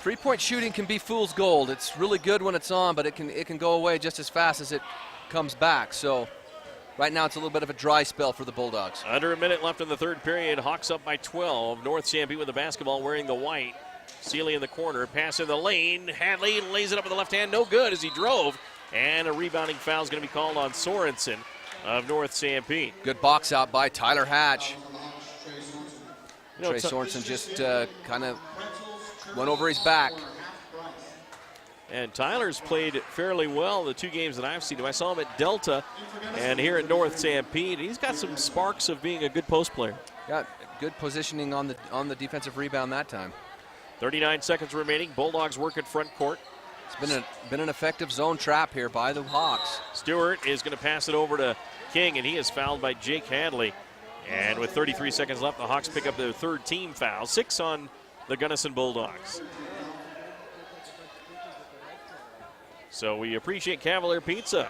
three-point shooting can be fool's gold. It's really good when it's on, but it can go away just as fast as it comes back. So right now it's a little bit of a dry spell for the Bulldogs. Under a minute left in the third period. Hawks up by 12. North Sanpete with the basketball wearing the white. Seeley in the corner, pass in the lane. Hadley lays it up with the left hand, no good as he drove. And a rebounding foul is going to be called on Sorensen of North Sanpete. Good box out by Tyler Hatch. Trey Sorensen just kind of went over his back. And Tyler's played fairly well the 2 games that I've seen him. I saw him at Delta and here at North Sanpete. He's got some sparks of being a good post player. Got good positioning on the defensive rebound that time. 39 seconds remaining. Bulldogs work at front court. It's been an effective zone trap here by the Hawks. Stewart is going to pass it over to King, and he is fouled by Jake Hadley. And with 33 seconds left, the Hawks pick up their 3rd team foul. 6 on the Gunnison Bulldogs. So we appreciate Cavalier Pizza.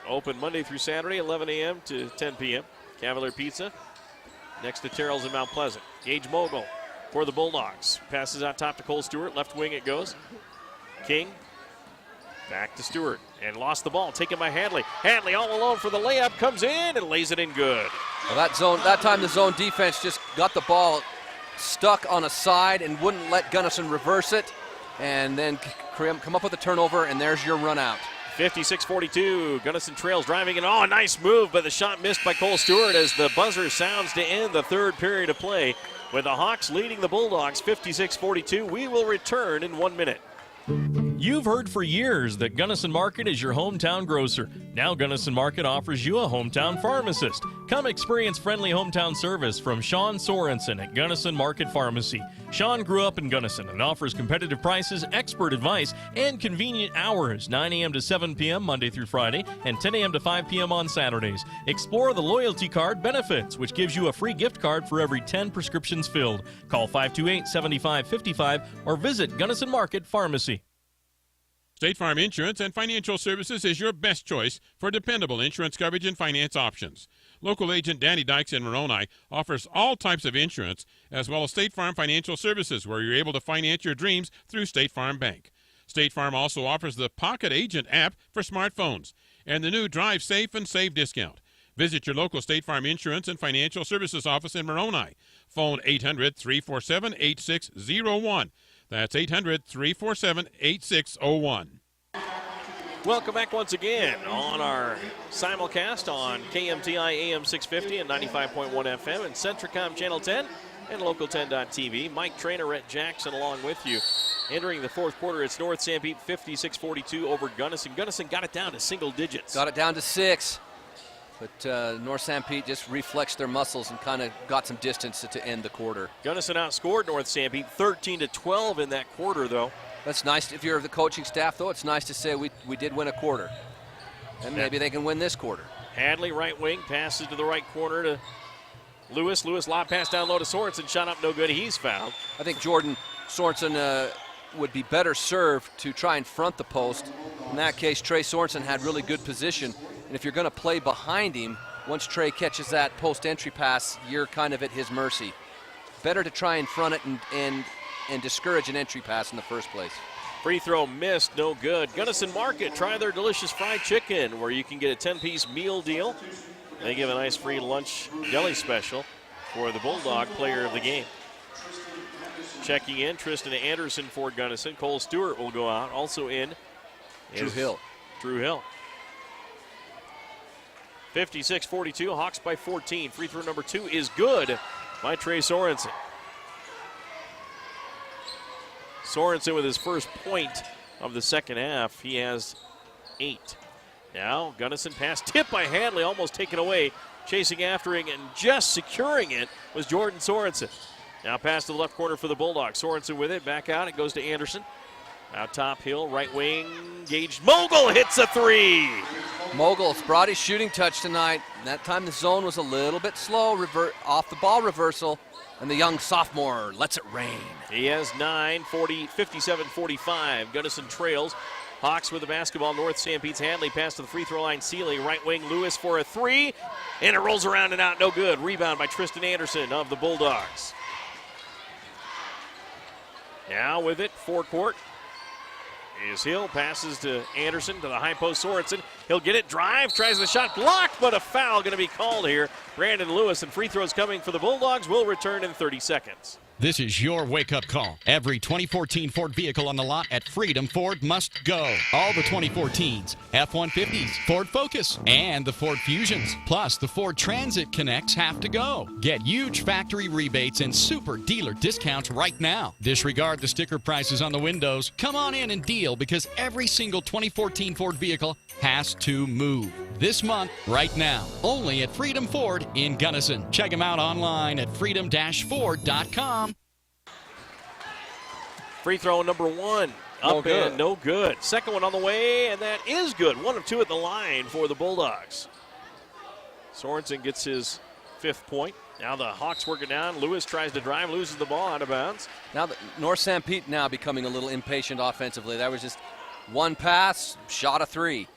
Open Monday through Saturday, 11 a.m. to 10 p.m. Cavalier Pizza next to Terrell's in Mount Pleasant. Gage Mogul for the Bulldogs. Passes out top to Cole Stewart. Left wing it goes. King back to Stewart and lost the ball. Taken by Hadley. Hadley all alone for the layup. Comes in and lays it in good. Well, that time the zone defense just got the ball stuck on a side and wouldn't let Gunnison reverse it. And then come up with a turnover, and there's your run out. 56-42. Gunnison trails, driving it. Oh, nice move, but the shot missed by Cole Stewart as the buzzer sounds to end the 3rd period of play. With the Hawks leading the Bulldogs 56-42. We will return in 1 minute. You've heard for years that Gunnison Market is your hometown grocer. Now Gunnison Market offers you a hometown pharmacist. Come experience friendly hometown service from Sean Sorensen at Gunnison Market Pharmacy. Sean grew up in Gunnison and offers competitive prices, expert advice, and convenient hours, 9 a.m. to 7 p.m. Monday through Friday and 10 a.m. to 5 p.m. on Saturdays. Explore the loyalty card benefits, which gives you a free gift card for every 10 prescriptions filled. Call 528-7555 or visit Gunnison Market Pharmacy. State Farm Insurance and Financial Services is your best choice for dependable insurance coverage and finance options. Local agent Danny Dykes in Moroni offers all types of insurance, as well as State Farm Financial Services, where you're able to finance your dreams through State Farm Bank. State Farm also offers the Pocket Agent app for smartphones and the new Drive Safe and Save discount. Visit your local State Farm Insurance and Financial Services office in Moroni. Phone 800-347-8601. That's 800-347-8601. Welcome back once again on our simulcast on KMTI AM 650 and 95.1 FM and Centricom Channel 10 and Local10.tv. Mike Trainer, Rhett Jackson along with you. Entering the 4th quarter, it's North Sanpete 56-42 over Gunnison. Gunnison got it down to single digits. Got it down to 6. But North Sanpete just reflexed their muscles and kind of got some distance to end the quarter. Gunnison outscored North Sanpete 13-12 in that quarter, though. That's nice. If you're the coaching staff, though, it's nice to say we did win a quarter. And maybe they can win this quarter. Hadley, right wing, passes to the right corner to Lewis. Lewis lob pass down low to Sorensen. Shot up no good. He's fouled. I think Jordan Sorensen would be better served to try and front the post. In that case, Trey Sorensen had really good position. And if you're going to play behind him, once Trey catches that post entry pass, you're kind of at his mercy. Better to try and front it and discourage an entry pass in the first place. Free throw missed, no good. Gunnison Market, try their delicious fried chicken where you can get a 10-piece meal deal. They give a nice free lunch deli special for the Bulldog player of the game. Checking in, Tristan Anderson for Gunnison. Cole Stewart will go out. Also in Drew Hill. 56-42, Hawks by 14. Free throw number 2 is good by Trey Sorensen. Sorensen with his first point of the second half. He has 8. Now Gunnison pass tipped by Hadley, almost taken away. Chasing after it and just securing it was Jordan Sorensen. Now pass to the left corner for the Bulldogs. Sorensen with it, back out. It goes to Anderson. Out top, Hill, right wing, engaged. Mogul hits a 3. Mogul's brought his shooting touch tonight. That time the zone was a little bit slow, off the ball reversal, and the young sophomore lets it rain. He has 9, 57-45. Gunnison trails. Hawks with the basketball. North Sanpete's Hadley pass to the free throw line. Sealy, right wing, Lewis for a 3. And it rolls around and out, no good. Rebound by Tristan Anderson of the Bulldogs. Now with it, forecourt is Hill. Passes to Anderson to the high post. Sorensen. He'll get it. Drive. Tries the shot. Blocked, but a foul going to be called here. Brandon Lewis, and free throws coming for the Bulldogs. Will return in 30 seconds. This is your wake-up call. Every 2014 Ford vehicle on the lot at Freedom Ford must go. All the 2014s, F-150s, Ford Focus, and the Ford Fusions. Plus, the Ford Transit Connects have to go. Get huge factory rebates and super dealer discounts right now. Disregard the sticker prices on the windows. Come on in and deal, because every single 2014 Ford vehicle has to move. This month, right now, only at Freedom Ford in Gunnison. Check them out online at freedom-ford.com. Free throw number 1. Up and no good. Second one on the way, and that is good. 1 of 2 at the line for the Bulldogs. Sorensen gets his 5th point. Now the Hawks work it down. Lewis tries to drive, loses the ball out of bounds. Now North Sanpete now becoming a little impatient offensively. That was just one pass, shot a 3.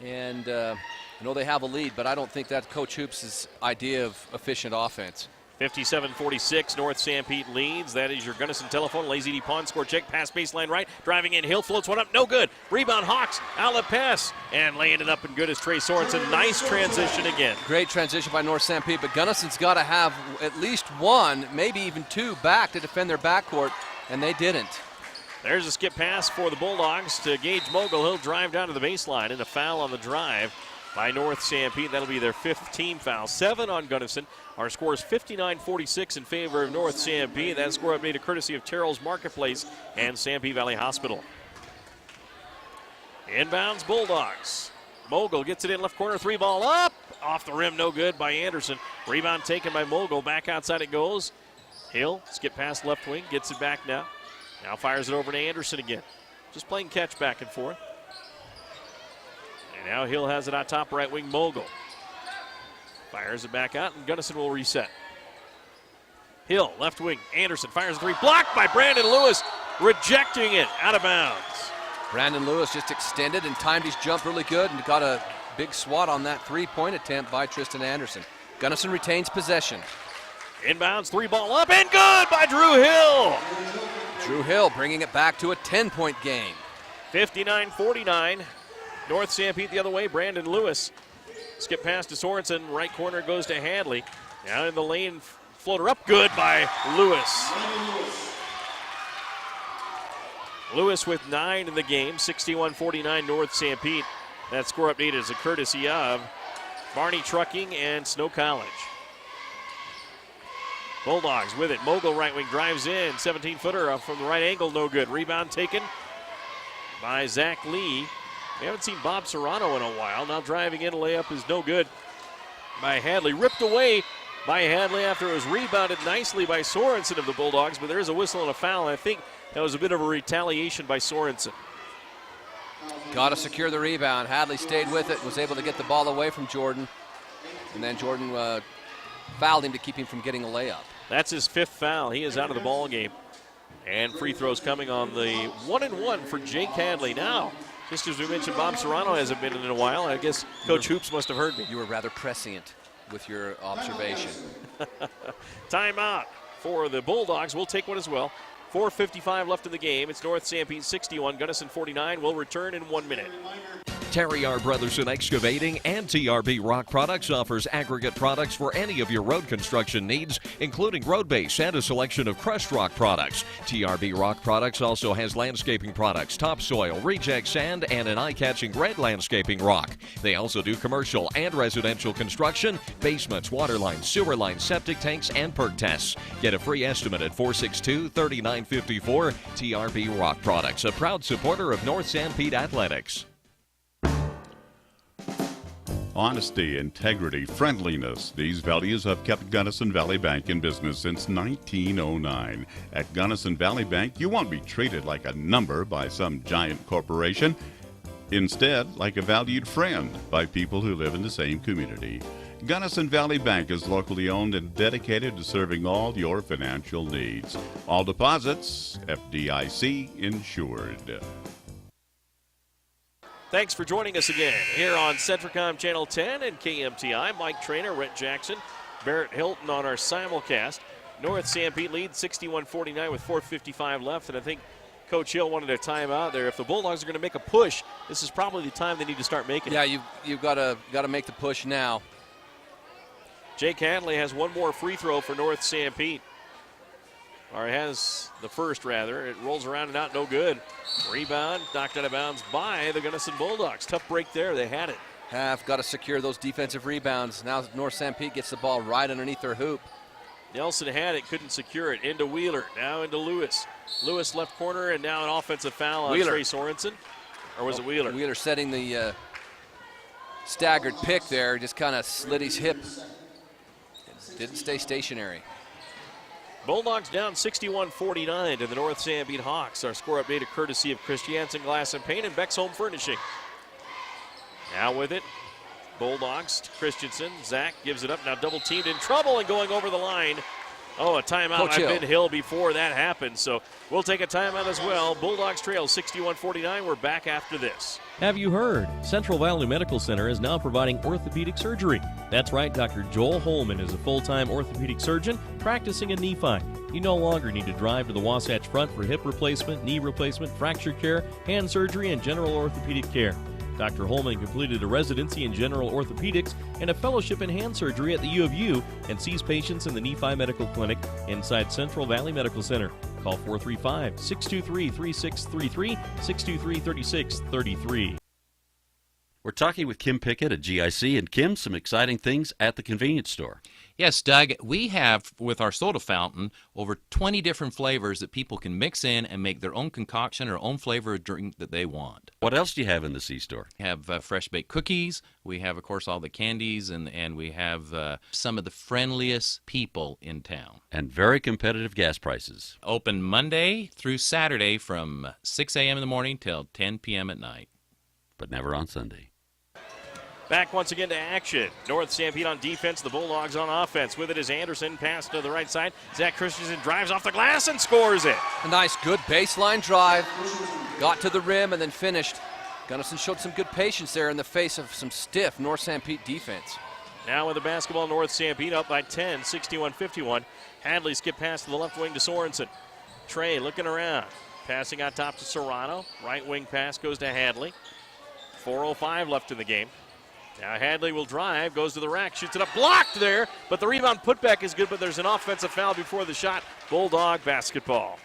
And I know they have a lead, but I don't think that's Coach Hoops' idea of efficient offense. 57-46, North Sanpete leads. That is your Gunnison telephone. Lazy D Pond score check, pass baseline right, driving in. Hill floats one up, no good. Rebound Hawks, outlet pass, and laying it up and good is Trey Sorensen. Nice transition again. Great transition by North Sanpete, but Gunnison's got to have at least 1, maybe even 2 back to defend their backcourt, and they didn't. There's a skip pass for the Bulldogs to Gage Mogul. He'll drive down to the baseline, and a foul on the drive by North Sanpete. That'll be their 5th team foul. 7 on Gunnison. Our score is 59-46 in favor of North Sanpete. That score updated courtesy of Terrell's Marketplace and Sanpete Valley Hospital. Inbounds Bulldogs. Mogul gets it in left corner, 3 ball up. Off the rim, no good by Anderson. Rebound taken by Mogul. Back outside it goes. Hill, skip past left wing, gets it back now. Now fires it over to Anderson again. Just playing catch back and forth. And now Hill has it on top right wing, Mogul. Fires it back out, and Gunnison will reset. Hill, left wing, Anderson fires a 3. Blocked by Brandon Lewis, rejecting it out of bounds. Brandon Lewis just extended and timed his jump really good and got a big swat on that 3-point attempt by Tristan Anderson. Gunnison retains possession. Inbounds, 3 ball up, and good by Drew Hill. Drew Hill bringing it back to a 10-point game. 59-49. North Sanpete the other way, Brandon Lewis. Skip pass to Sorensen, right corner goes to Hadley. Now in the lane, floater up, good by Lewis. Lewis with 9 in the game, 61-49 North Sanpete. That score update is a courtesy of Barney Trucking and Snow College. Bulldogs with it, Mogul right wing drives in, 17-footer from the right angle, no good. Rebound taken by Zach Lee. We haven't seen Bob Serrano in a while. Now driving in, layup is no good by Hadley. Ripped away by Hadley after it was rebounded nicely by Sorensen of the Bulldogs, but there is a whistle and a foul, and I think that was a bit of a retaliation by Sorensen. Got to secure the rebound. Hadley stayed with it, was able to get the ball away from Jordan, and then Jordan fouled him to keep him from getting a layup. That's his 5th foul. He is out of the ball game. And free throws coming on the 1-and-1 for Jake Hadley. Now, just as we mentioned, Bob Serrano hasn't been in a while. I guess Coach Hoops must have heard me. You were rather prescient with your observation. Timeout for the Bulldogs. We'll take one as well. 4:55 left in the game. It's North Sanpete 61, Gunnison 49. We'll return in 1 minute. Terry R. Brothers in Excavating and TRB Rock Products offers aggregate products for any of your road construction needs, including road base and a selection of crushed rock products. TRB Rock Products also has landscaping products, topsoil, reject sand, and an eye-catching red landscaping rock. They also do commercial and residential construction, basements, water lines, sewer lines, septic tanks, and perk tests. Get a free estimate at 462-3954. TRB Rock Products, a proud supporter of North Sanpete Athletics. Honesty, integrity, friendliness. These values have kept Gunnison Valley Bank in business since 1909. At Gunnison Valley Bank, you won't be treated like a number by some giant corporation. Instead, like a valued friend by people who live in the same community. Gunnison Valley Bank is locally owned and dedicated to serving all your financial needs. All deposits, FDIC insured. Thanks for joining us again here on Centricom Channel 10 and KMTI. Mike Trainer, Rhett Jackson, Barrett Hilton on our simulcast. North Sanpete leads 61-49 with 4:55 left, and I think Coach Hill wanted a timeout there. If the Bulldogs are going to make a push, this is probably the time they need to start making it. Yeah, you've got to make the push now. Jake Hadley has one more free throw for North Sanpete. Or has the first, rather. It rolls around and out, no good. Rebound, knocked out of bounds by the Gunnison Bulldogs. Tough break there, they had it. Have got to secure those defensive rebounds. Now North Sanpete gets the ball right underneath their hoop. Nelson had it, couldn't secure it. Into Wheeler, now into Lewis. Lewis left corner, and now an offensive foul on Trey Sorensen. Or was it Wheeler? Wheeler setting the staggered pick there, just kind of slid his hip. Didn't stay stationary. Bulldogs down 61-49 to the North Sanpete Hawks. Our score updated courtesy of Christiansen Glass and Paint and Beck's Home Furnishing. Now with it, Bulldogs, Christensen. Zach gives it up, now double teamed, in trouble and going over the line. Oh, a timeout by Ben Hill before that happened, so we'll take a timeout as well. Bulldogs trail 61-49. We're back after this. Have you heard? Central Valley Medical Center is now providing orthopedic surgery. That's right, Dr. Joel Holman is a full-time orthopedic surgeon practicing in Nephi. You no longer need to drive to the Wasatch Front for hip replacement, knee replacement, fracture care, hand surgery, and general orthopedic care. Dr. Holman completed a residency in general orthopedics and a fellowship in hand surgery at the U of U and sees patients in the Nephi Medical Clinic inside Central Valley Medical Center. Call 435-623-3633, 623-3633. We're talking with Kim Pickett at GIC, and Kim, some exciting things at the convenience store. Yes, Doug, we have, with our soda fountain, over 20 different flavors that people can mix in and make their own concoction or own flavor of drink that they want. What else do you have in the C-store? We have fresh-baked cookies. We have, of course, all the candies, and we have some of the friendliest people in town. And very competitive gas prices. Open Monday through Saturday from 6 a.m. in the morning till 10 p.m. at night. But never on Sunday. Back once again to action. North Sanpete on defense, the Bulldogs on offense. With it is Anderson, pass to the right side. Zach Christensen drives off the glass and scores it. A nice, good baseline drive. Got to the rim and then finished. Gunnison showed some good patience there in the face of some stiff North Sanpete defense. Now with the basketball, North Sanpete up by 10, 61-51. Hadley skip pass to the left wing to Sorensen. Trey looking around. Passing out top to Serrano. Right wing pass goes to Hadley. 4:05 left in the game. Now Hadley will drive, goes to the rack, shoots it up, blocked there, but the rebound putback is good, but there's an offensive foul before the shot. Bulldog basketball.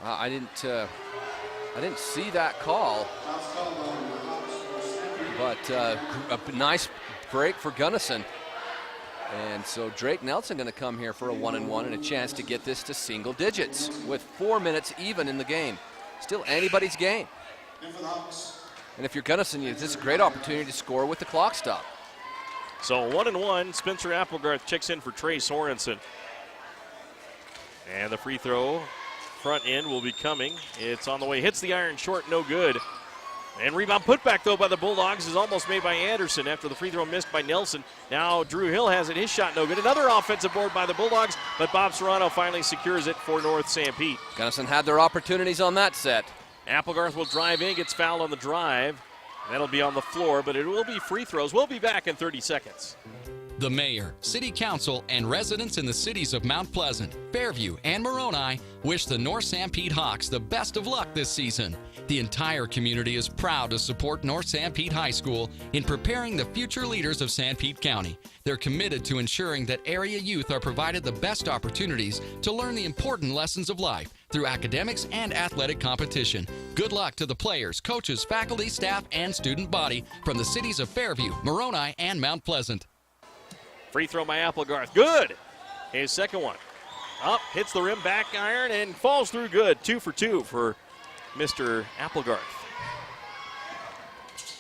I didn't see that call, but a nice break for Gunnison. And so Drake Nelson going to come here for a 1-and-1 and a chance to get this to single digits with 4 minutes even in the game. Still anybody's game. And if you're Gunnison, this is a great opportunity to score with the clock stop. So 1-and-1, Spencer Applegarth checks in for Trey Sorensen. And the free throw front end will be coming. It's on the way, hits the iron short, no good. And rebound putback, though, by the Bulldogs is almost made by Anderson after the free throw missed by Nelson. Now Drew Hill has it, his shot no good. Another offensive board by the Bulldogs, but Bob Serrano finally secures it for North Sanpete. Gunnison had their opportunities on that set. Applegarth will drive in, gets fouled on the drive. That'll be on the floor, but it will be free throws. We'll be back in 30 seconds. The mayor, city council, and residents in the cities of Mount Pleasant, Fairview, and Moroni wish the North Sanpete Hawks the best of luck this season. The entire community is proud to support North Sanpete High School in preparing the future leaders of Sanpete County. They're committed to ensuring that area youth are provided the best opportunities to learn the important lessons of life through academics and athletic competition. Good luck to the players, coaches, faculty, staff, and student body from the cities of Fairview, Moroni, and Mount Pleasant. Free throw by Applegarth. Good. His second one. Up, hits the rim, back iron, and falls through good. 2 for 2 for Mr. Applegarth.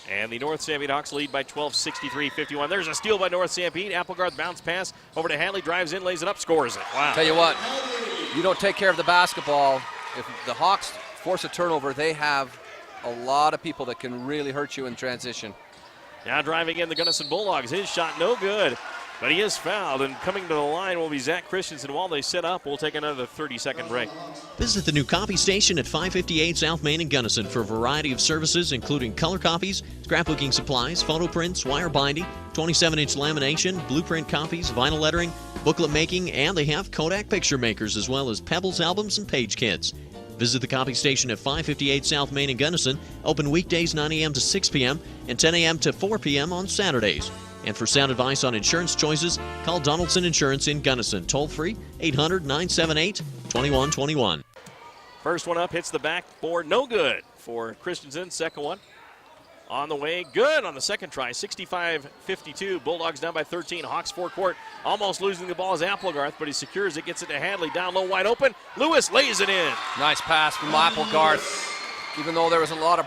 And the North Sanpete Hawks lead by 12, 63-51. There's a steal by North Sanpete. Applegarth bounce pass over to Hadley, drives in, lays it up, scores it. Wow. Tell you what, you don't take care of the basketball. If the Hawks force a turnover, they have a lot of people that can really hurt you in transition. Now driving in the Gunnison Bulldogs. His shot no good, but he is fouled, and coming to the line will be Zach Christensen. While they set up, we'll take another 30-second break. Visit the new copy station at 558 South Main in Gunnison for a variety of services, including color copies, scrapbooking supplies, photo prints, wire binding, 27-inch lamination, blueprint copies, vinyl lettering, booklet making, and they have Kodak picture makers as well as Pebbles albums and page kits. Visit the copy station at 558 South Main in Gunnison, open weekdays 9 a.m. to 6 p.m. and 10 a.m. to 4 p.m. on Saturdays. And for sound advice on insurance choices, call Donaldson Insurance in Gunnison, toll-free 800-978-2121. First one up hits the backboard, no good for Christensen. Second one on the way, good on the second try, 65-52. Bulldogs down by 13. Hawks forecourt, almost losing the ball is Applegarth, but he secures it, gets it to Hadley, down low, wide open. Lewis lays it in. Nice pass from Applegarth. Even though there was a lot of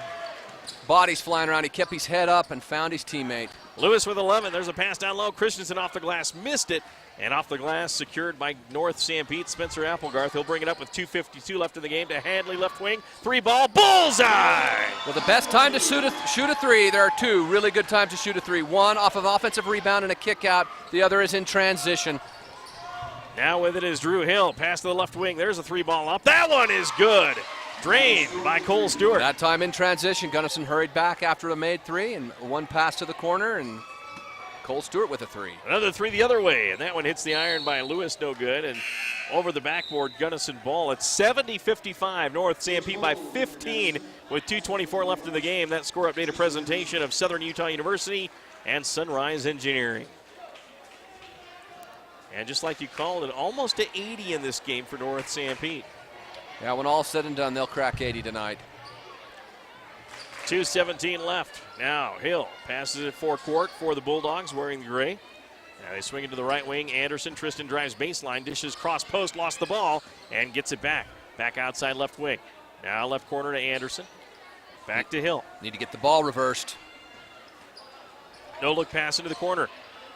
bodies flying around, he kept his head up and found his teammate. Lewis with 11. There's a pass down low. Christensen off the glass, missed it. And off the glass, secured by North Sanpete, Spencer Applegarth. He'll bring it up with 2:52 left in the game to Hadley, left wing. 3-ball, bullseye! Well, the best time to shoot a three, there are two really good times to shoot a three. One off of offensive rebound and a kick out. The other is in transition. Now with it is Drew Hill. Pass to the left wing. There's a 3-ball up. That one is good. Drained by Cole Stewart. That time in transition, Gunnison hurried back after a made three, and one pass to the corner, and Cole Stewart with a three. Another three the other way, and that one hits the iron by Lewis, no good. And over the backboard, Gunnison ball. It's 70-55. North Sanpete by 15 with 2:24 left in the game. That score update, a presentation of Southern Utah University and Sunrise Engineering. And just like you called it, almost to 80 in this game for North Sanpete. Yeah, when all's said and done, they'll crack 80 tonight. 2:17 left. Now Hill passes it forecourt for the Bulldogs wearing the gray. Now they swing it to the right wing. Anderson, Tristan drives baseline, dishes cross post, lost the ball, and gets it back. Back outside left wing. Now left corner to Anderson. Back to Hill. Need to get the ball reversed. No look pass into the corner.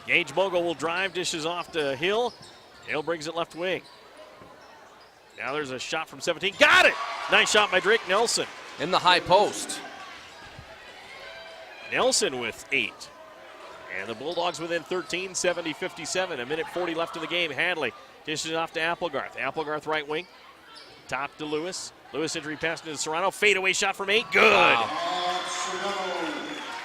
Gage Bogle will drive, dishes off to Hill. Hill brings it left wing. Now there's a shot from 17. Got it! Nice shot by Drake Nelson. In the high post. Nelson with 8. And the Bulldogs within 13, 70-57. A minute 40 left in the game. Hadley dishes it off to Applegarth. Applegarth right wing. Top to Lewis. Lewis entry pass to Serrano. Fadeaway shot from 8. Good. Wow.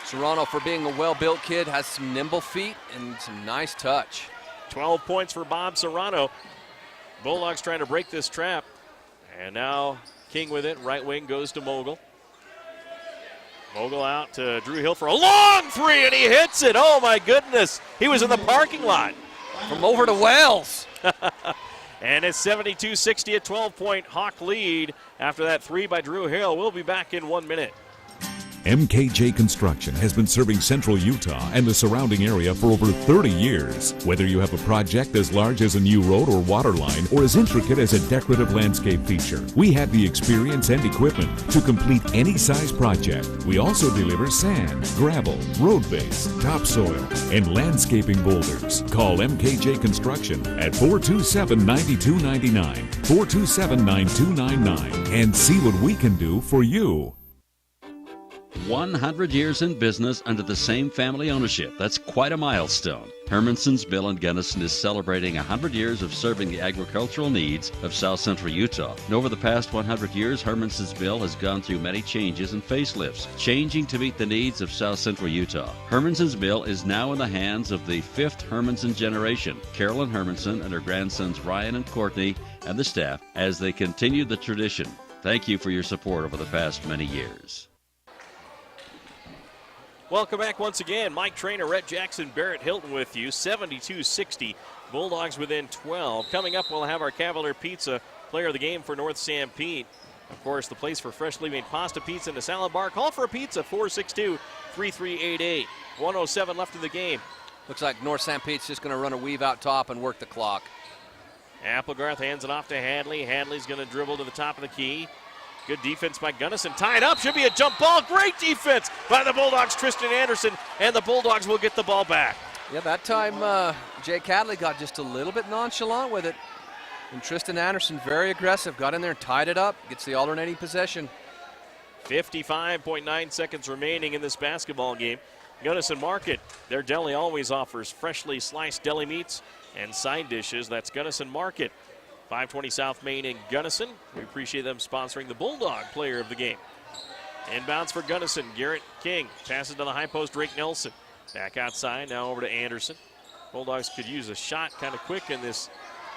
Serrano, for being a well-built kid, has some nimble feet and some nice touch. 12 points for Bob Serrano. Bulldogs trying to break this trap. And now King with it. Right wing goes to Mogul. Mogul out to Drew Hill for a long three, and he hits it. Oh, my goodness. He was in the parking lot. From over to Wells. And it's 72-60, a 12-point Hawk lead after that three by Drew Hill. We'll be back in 1 minute. MKJ Construction has been serving Central Utah and the surrounding area for over 30 years. Whether you have a project as large as a new road or water line or as intricate as a decorative landscape feature, we have the experience and equipment to complete any size project. We also deliver sand, gravel, road base, topsoil, and landscaping boulders. Call MKJ Construction at 427-9299, 427-9299, and see what we can do for you. 100 years in business under the same family ownership. That's quite a milestone. Hermanson's Bill in Gunnison is celebrating 100 years of serving the agricultural needs of South Central Utah. And over the past 100 years, Hermanson's Bill has gone through many changes and facelifts, changing to meet the needs of South Central Utah. Hermanson's Bill is now in the hands of the fifth Hermanson generation, Carolyn Hermanson and her grandsons Ryan and Courtney, and the staff as they continue the tradition. Thank you for your support over the past many years. Welcome back once again. Mike Trainer, Rhett Jackson, Barrett Hilton with you. 72-60. Bulldogs within 12. Coming up, we'll have our Cavalier Pizza player of the game for North Sanpete. Of course, the place for freshly made pasta, pizza, and a salad bar. Call for a pizza, 462-3388. 1:07 left in the game. Looks like North Sanpete's just going to run a weave out top and work the clock. Applegarth hands it off to Hadley. Hadley's going to dribble to the top of the key. Good defense by Gunnison. Tied up. Should be a jump ball. Great defense by the Bulldogs, Tristan Anderson, and the Bulldogs will get the ball back. Yeah, that time Jake Hadley got just a little bit nonchalant with it. And Tristan Anderson, very aggressive, got in there and tied it up. Gets the alternating possession. 55.9 seconds remaining in this basketball game. Gunnison Market, their deli always offers freshly sliced deli meats and side dishes. That's Gunnison Market. 520 South Main in Gunnison. We appreciate them sponsoring the Bulldog player of the game. Inbounds for Gunnison. Garrett King passes to the high post. Drake Nelson back outside. Now over to Anderson. Bulldogs could use a shot kind of quick in this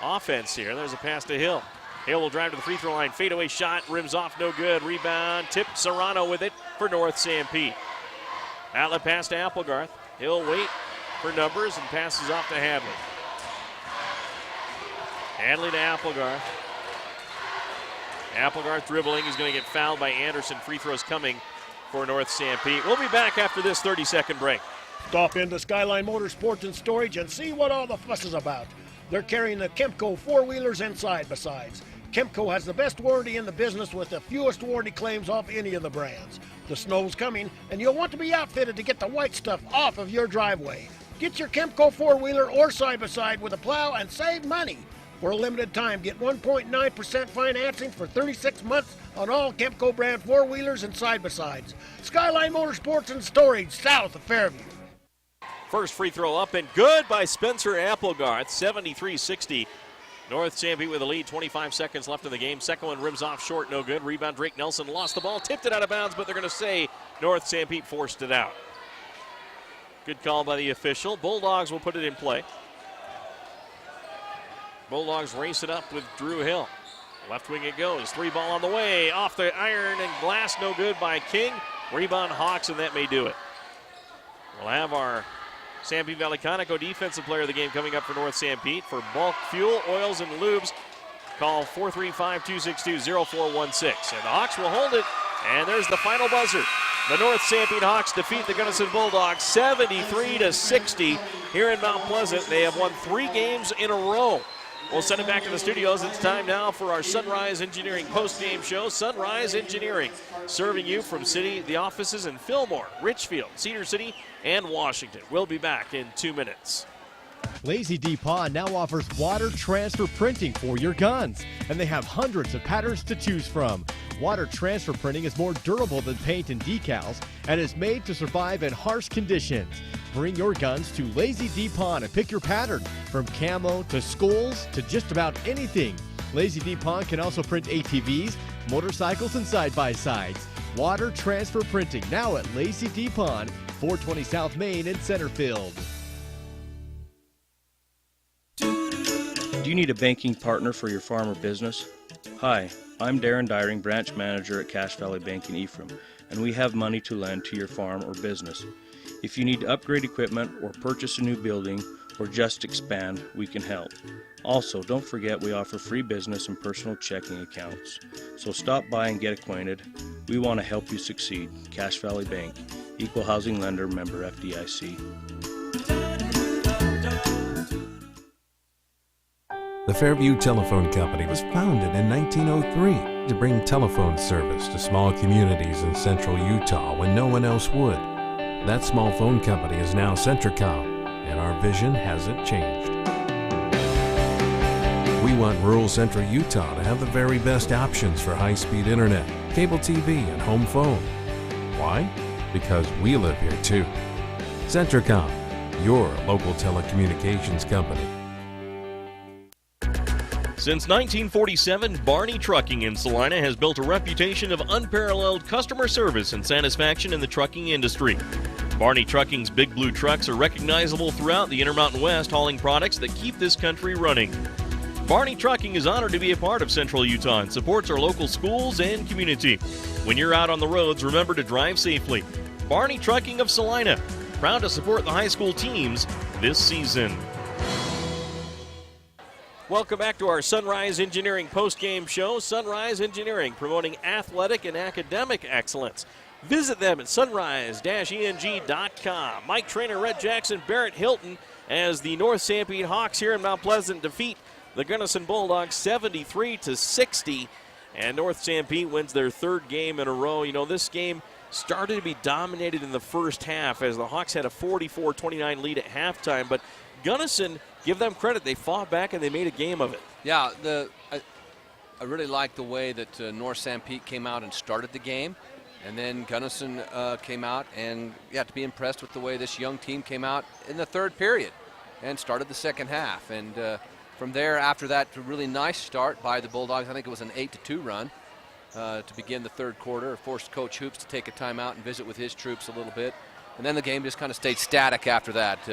offense here. There's a pass to Hill. Hill will drive to the free throw line. Fadeaway shot. Rims off. No good. Rebound. Tip Serrano with it for North Sanpete. Outlet pass to Applegarth. Hill wait for numbers and passes off to Hadley. Hadley to Applegarth. Applegarth dribbling. He's going to get fouled by Anderson. Free throws coming for North Sanpete. We'll be back after this 30-second break. Stop into Skyline Motorsports and Storage and see what all the fuss is about. They're carrying the Kemco four-wheelers and side-by-sides. Kemco has the best warranty in the business with the fewest warranty claims off any of the brands. The snow's coming, and you'll want to be outfitted to get the white stuff off of your driveway. Get your Kemco four-wheeler or side-by-side with a plow and save money. For a limited time, get 1.9% financing for 36 months on all Kemco brand four-wheelers and side-by-sides. Skyline Motorsports and Storage, south of Fairview. First free throw up and good by Spencer Applegarth, 73-60. North Sanpete with a lead, 25 seconds left in the game. Second one rims off short, no good. Rebound, Drake Nelson lost the ball, tipped it out of bounds, but they're going to say North Sanpete forced it out. Good call by the official. Bulldogs will put it in play. Bulldogs race it up with Drew Hill. Left wing it goes. Three ball on the way. Off the iron and glass, no good by King. Rebound Hawks, and that may do it. We'll have our Sanpete Valley Conoco defensive player of the game coming up for North Sanpete. For bulk fuel, oils, and lubes, call 435-262-0416. And the Hawks will hold it, and there's the final buzzer. The North Sanpete Hawks defeat the Gunnison Bulldogs 73-60 here in Mount Pleasant. They have won 3 games in a row. We'll send it back to the studios. It's time now for our Sunrise Engineering post-game show. Sunrise Engineering, serving you from the offices in Fillmore, Richfield, Cedar City, and Washington. We'll be back in 2 minutes. Lazy D Pond now offers water transfer printing for your guns, and they have hundreds of patterns to choose from. Water transfer printing is more durable than paint and decals and is made to survive in harsh conditions. Bring your guns to Lazy D Pond and pick your pattern, from camo to skulls to just about anything. Lazy D Pond can also print ATVs, motorcycles, and side-by-sides. Water transfer printing now at Lazy D Pond, 420 South Main in Centerfield. Do you need a banking partner for your farm or business? Hi, I'm Darren Dyring, branch manager at Cache Valley Bank in Ephraim, and we have money to lend to your farm or business. If you need to upgrade equipment or purchase a new building or just expand, we can help. Also, don't forget we offer free business and personal checking accounts. So stop by and get acquainted. We want to help you succeed. Cache Valley Bank, Equal Housing Lender, member FDIC. The Fairview Telephone Company was founded in 1903 to bring telephone service to small communities in central Utah when no one else would. That small phone company is now Centricom, and our vision hasn't changed. We want rural central Utah to have the very best options for high-speed internet, cable TV, and home phone. Why? because we live here too. Centricom, your local telecommunications company. Since 1947, Barney Trucking in Salina has built a reputation of unparalleled customer service and satisfaction in the trucking industry. Barney Trucking's Big Blue trucks are recognizable throughout the Intermountain West, hauling products that keep this country running. Barney Trucking is honored to be a part of Central Utah and supports our local schools and community. When you're out on the roads, remember to drive safely. Barney Trucking of Salina, proud to support the high school teams this season. Welcome back to our Sunrise Engineering post-game show. Sunrise Engineering, promoting athletic and academic excellence. Visit them at sunrise-eng.com. Mike Trainer, Red Jackson, Barrett Hilton as the North Sanpete Hawks here in Mount Pleasant defeat the Gunnison Bulldogs 73-60. And North Sanpete wins their third game in a row. You know, this game started to be dominated in the first half as the Hawks had a 44-29 lead at halftime, but Gunnison, give them credit, they fought back and they made a game of it. Yeah, I really like the way that North Sanpete came out and started the game, and then Gunnison came out, and yeah, to be impressed with the way this young team came out in the third period and started the second half. And from there, after that, a really nice start by the Bulldogs. I think it was an 8-2 run to begin the third quarter. Forced Coach Hoops to take a timeout and visit with his troops a little bit. And then the game just kind of stayed static after that.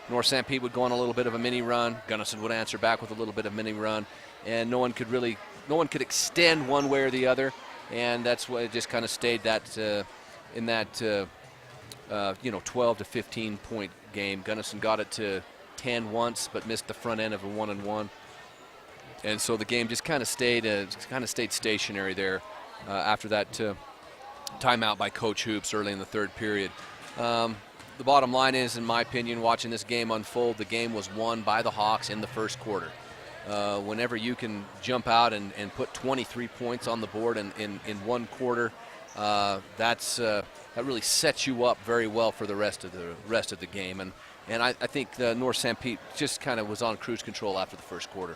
North Sanpete would go on a little bit of a mini run. Gunnison would answer back with a little bit of mini run. And no one could extend one way or the other. And that's why it just kind of stayed that in that 12 to 15 point game. Gunnison got it to 10 once, but missed the front end of a 1-and-1. And so the game just kind of stayed stationary there after that timeout by Coach Hoops early in the third period. The bottom line is, in my opinion, watching this game unfold, the game was won by the Hawks in the first quarter. Whenever you can jump out and put 23 points on the board in one quarter, that really sets you up very well for the rest of the game. And I think North Sanpete just kind of was on cruise control after the first quarter.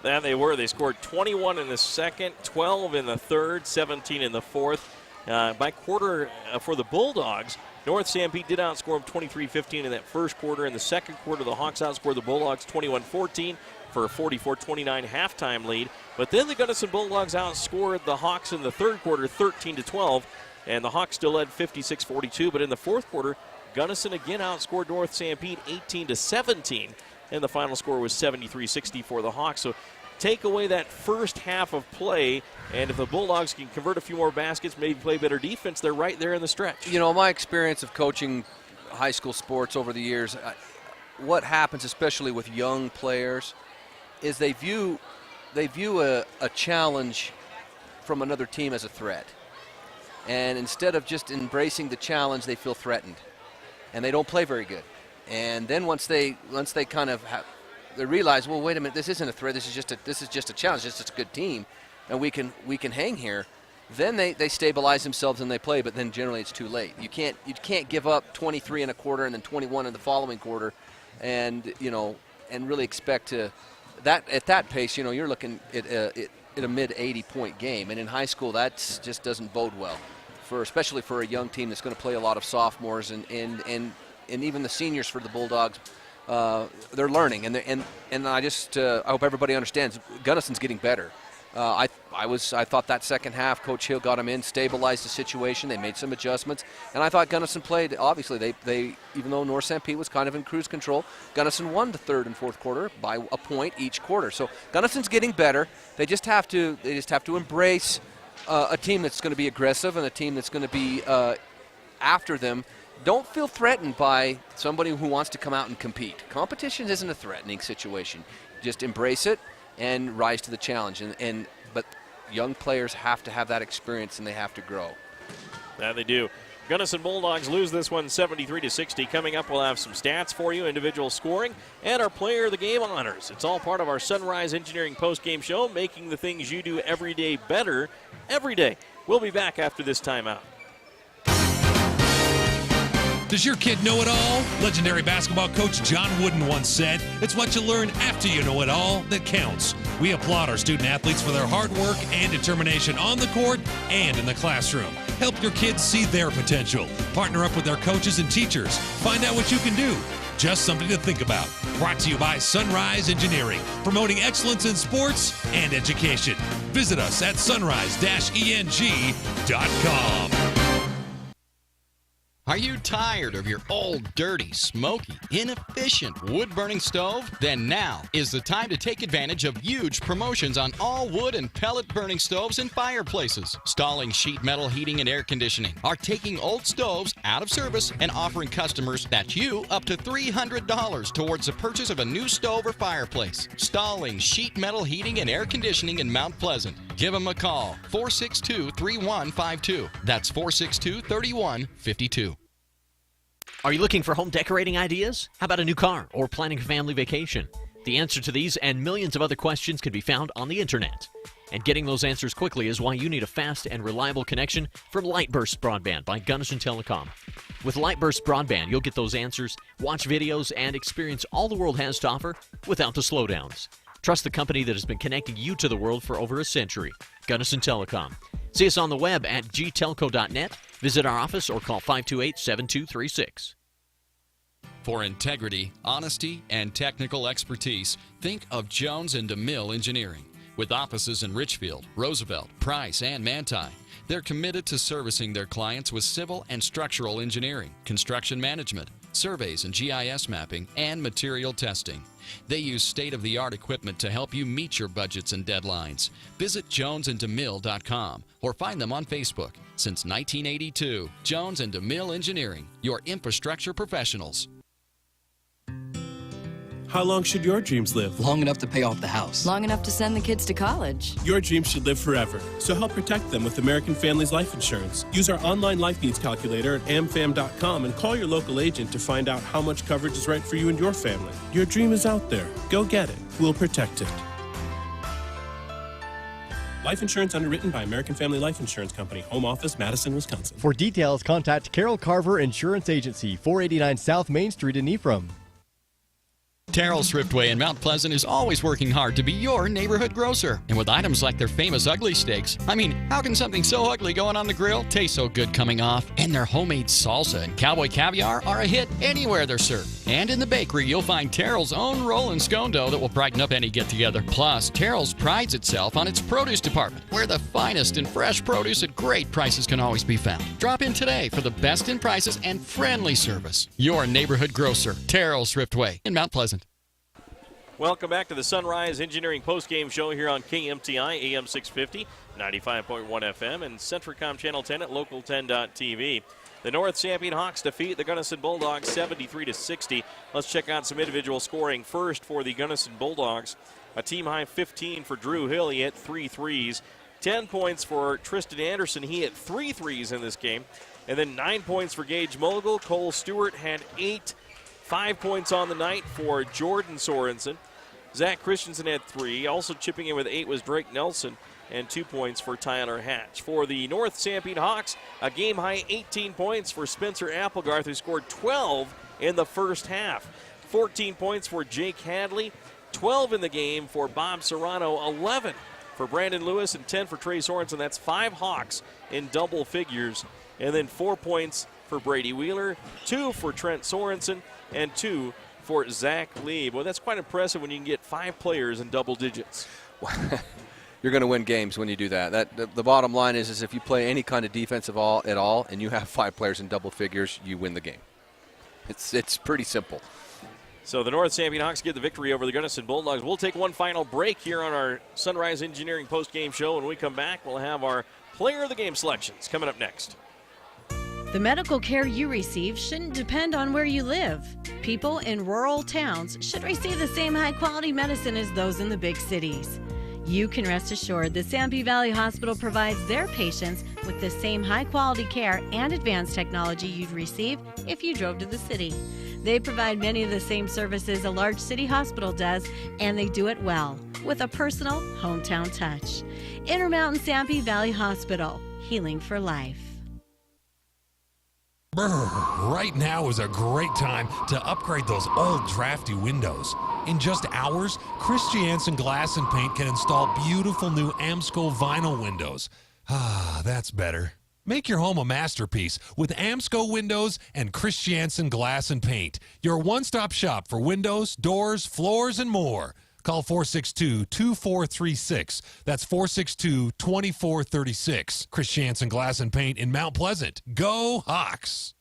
That they were. They scored 21 in the second, 12 in the third, 17 in the fourth. By quarter for the Bulldogs, North Sanpete did outscore them 23-15 in that first quarter. In the second quarter, the Hawks outscored the Bulldogs 21-14 for a 44-29 halftime lead. But then the Gunnison Bulldogs outscored the Hawks in the third quarter 13-12, and the Hawks still led 56-42. But in the fourth quarter, Gunnison again outscored North Sanpete 18-17, and the final score was 73-60 for the Hawks. So take away that first half of play, and if the Bulldogs can convert a few more baskets, maybe play better defense, they're right there in the stretch. You know, my experience of coaching high school sports over the years, what happens, especially with young players, is they view a challenge from another team as a threat. And instead of just embracing the challenge, they feel threatened, and they don't play very good. And then once they kind of they realize, well, wait a minute, this isn't a threat. This is just a challenge. It's just a good team, and we can hang here. Then they stabilize themselves and they play. But then generally it's too late. You can't give up 23 in a quarter and then 21 in the following quarter, and really expect to that at that pace. You're looking at a mid 80 point game, and in high school that just doesn't bode well especially for a young team that's going to play a lot of sophomores and even the seniors for the Bulldogs. They're learning, and I hope everybody understands Gunnison's getting better. I thought that second half, Coach Hill got them in, stabilized the situation. They made some adjustments, and I thought Gunnison played. Obviously, they even though North Sanpete was kind of in cruise control, Gunnison won the third and fourth quarter by a point each quarter. So Gunnison's getting better. They just have to embrace a team that's going to be aggressive and a team that's going to be after them. Don't feel threatened by somebody who wants to come out and compete. Competition isn't a threatening situation. Just embrace it and rise to the challenge. But young players have to have that experience, and they have to grow. That they do. Gunnison Bulldogs lose this one 73-60. Coming up, we'll have some stats for you, individual scoring, and our player of the game honors. It's all part of our Sunrise Engineering post-game show, making the things you do every day better every day. We'll be back after this timeout. Does your kid know it all? Legendary basketball coach John Wooden once said, "It's what you learn after you know it all that counts." We applaud our student athletes for their hard work and determination on the court and in the classroom. Help your kids see their potential. Partner up with their coaches and teachers. Find out what you can do. Just something to think about. Brought to you by Sunrise Engineering, promoting excellence in sports and education. Visit us at sunrise-eng.com. Are you tired of your old, dirty, smoky, inefficient wood-burning stove? Then now is the time to take advantage of huge promotions on all wood and pellet-burning stoves and fireplaces. Stalling Sheet Metal Heating and Air Conditioning are taking old stoves out of service and offering customers that you up to $300 towards the purchase of a new stove or fireplace. Stalling Sheet Metal Heating and Air Conditioning in Mount Pleasant. Give them a call, 462-3152. That's 462-3152. Are you looking for home decorating ideas? How about a new car or planning a family vacation? The answer to these and millions of other questions can be found on the internet. And getting those answers quickly is why you need a fast and reliable connection from Lightburst Broadband by Gunnison Telecom. With Lightburst Broadband, you'll get those answers, watch videos, and experience all the world has to offer without the slowdowns. Trust the company that has been connecting you to the world for over a century, Gunnison Telecom. See us on the web at gtelco.net, visit our office, or call 528-7236. For integrity, honesty, and technical expertise, think of Jones & DeMille Engineering. With offices in Richfield, Roosevelt, Price, and Manti, they're committed to servicing their clients with civil and structural engineering, construction management, surveys and GIS mapping, and material testing. They use state-of-the-art equipment to help you meet your budgets and deadlines. Visit jonesandemille.com or find them on Facebook. Since 1982, Jones & DeMille Engineering, your infrastructure professionals. How long should your dreams live? Long enough to pay off the house. Long enough to send the kids to college. Your dreams should live forever, so help protect them with American Families Life Insurance. Use our online life needs calculator at amfam.com and call your local agent to find out how much coverage is right for you and your family. Your dream is out there. Go get it. We'll protect it. Life insurance underwritten by American Family Life Insurance Company. Home office, Madison, Wisconsin. For details, contact Carol Carver Insurance Agency, 489 South Main Street in Ephraim. Terrell's Thriftway in Mount Pleasant is always working hard to be your neighborhood grocer. And with items like their famous ugly steaks, I mean, how can something so ugly going on the grill taste so good coming off? And their homemade salsa and cowboy caviar are a hit anywhere they're served. And in the bakery, you'll find Terrell's own roll and scone dough that will brighten up any get-together. Plus, Terrell's prides itself on its produce department, where the finest and fresh produce at great prices can always be found. Drop in today for the best in prices and friendly service. Your neighborhood grocer, Terrell's Thriftway in Mount Pleasant. Welcome back to the Sunrise Engineering postgame show here on KMTI AM 650, 95.1 FM, and Centricom Channel 10 at local10.tv. The North Sanpete Hawks defeat the Gunnison Bulldogs 73-60. Let's check out some individual scoring. First for the Gunnison Bulldogs, a team-high 15 for Drew Hill. He hit 3 threes. 10 points for Tristan Anderson. He hit 3 threes in this game. And then 9 points for Gage Mogul. Cole Stewart had 8. 5 points on the night for Jordan Sorensen. Zach Christensen had 3. Also chipping in with 8 was Drake Nelson, and 2 points for Tyler Hatch. For the North Sanpete Hawks, a game-high 18 points for Spencer Applegarth, who scored 12 in the first half. 14 points for Jake Hadley, 12 in the game for Bob Serrano, 11 for Brandon Lewis, and 10 for Trey Sorensen. That's 5 Hawks in double figures. And then 4 points for Brady Wheeler, 2 for Trent Sorensen, and 2 for Zach Lee. Well, that's quite impressive when you can get 5 players in double digits. You're going to win games when you do that. The bottom line is if you play any kind of defense at all and you have 5 players in double figures, you win the game. It's pretty simple. So the North Sanpete Hawks get the victory over the Gunnison Bulldogs. We'll take one final break here on our Sunrise Engineering post-game show. When we come back, we'll have our player of the game selections coming up next. The medical care you receive shouldn't depend on where you live. People in rural towns should receive the same high-quality medicine as those in the big cities. You can rest assured that Sanpete Valley Hospital provides their patients with the same high-quality care and advanced technology you'd receive if you drove to the city. They provide many of the same services a large city hospital does, and they do it well, with a personal, hometown touch. Intermountain Sanpete Valley Hospital, healing for life. Right now is a great time to upgrade those old drafty windows. In just hours, Christiansen Glass and Paint can install beautiful new Amsco vinyl windows. Ah, that's better. Make your home a masterpiece with Amsco Windows and Christiansen Glass and Paint. Your one-stop shop for windows, doors, floors, and more. Call 462-2436. That's 462-2436. Christiansen Glass and Paint in Mount Pleasant. Go Hawks!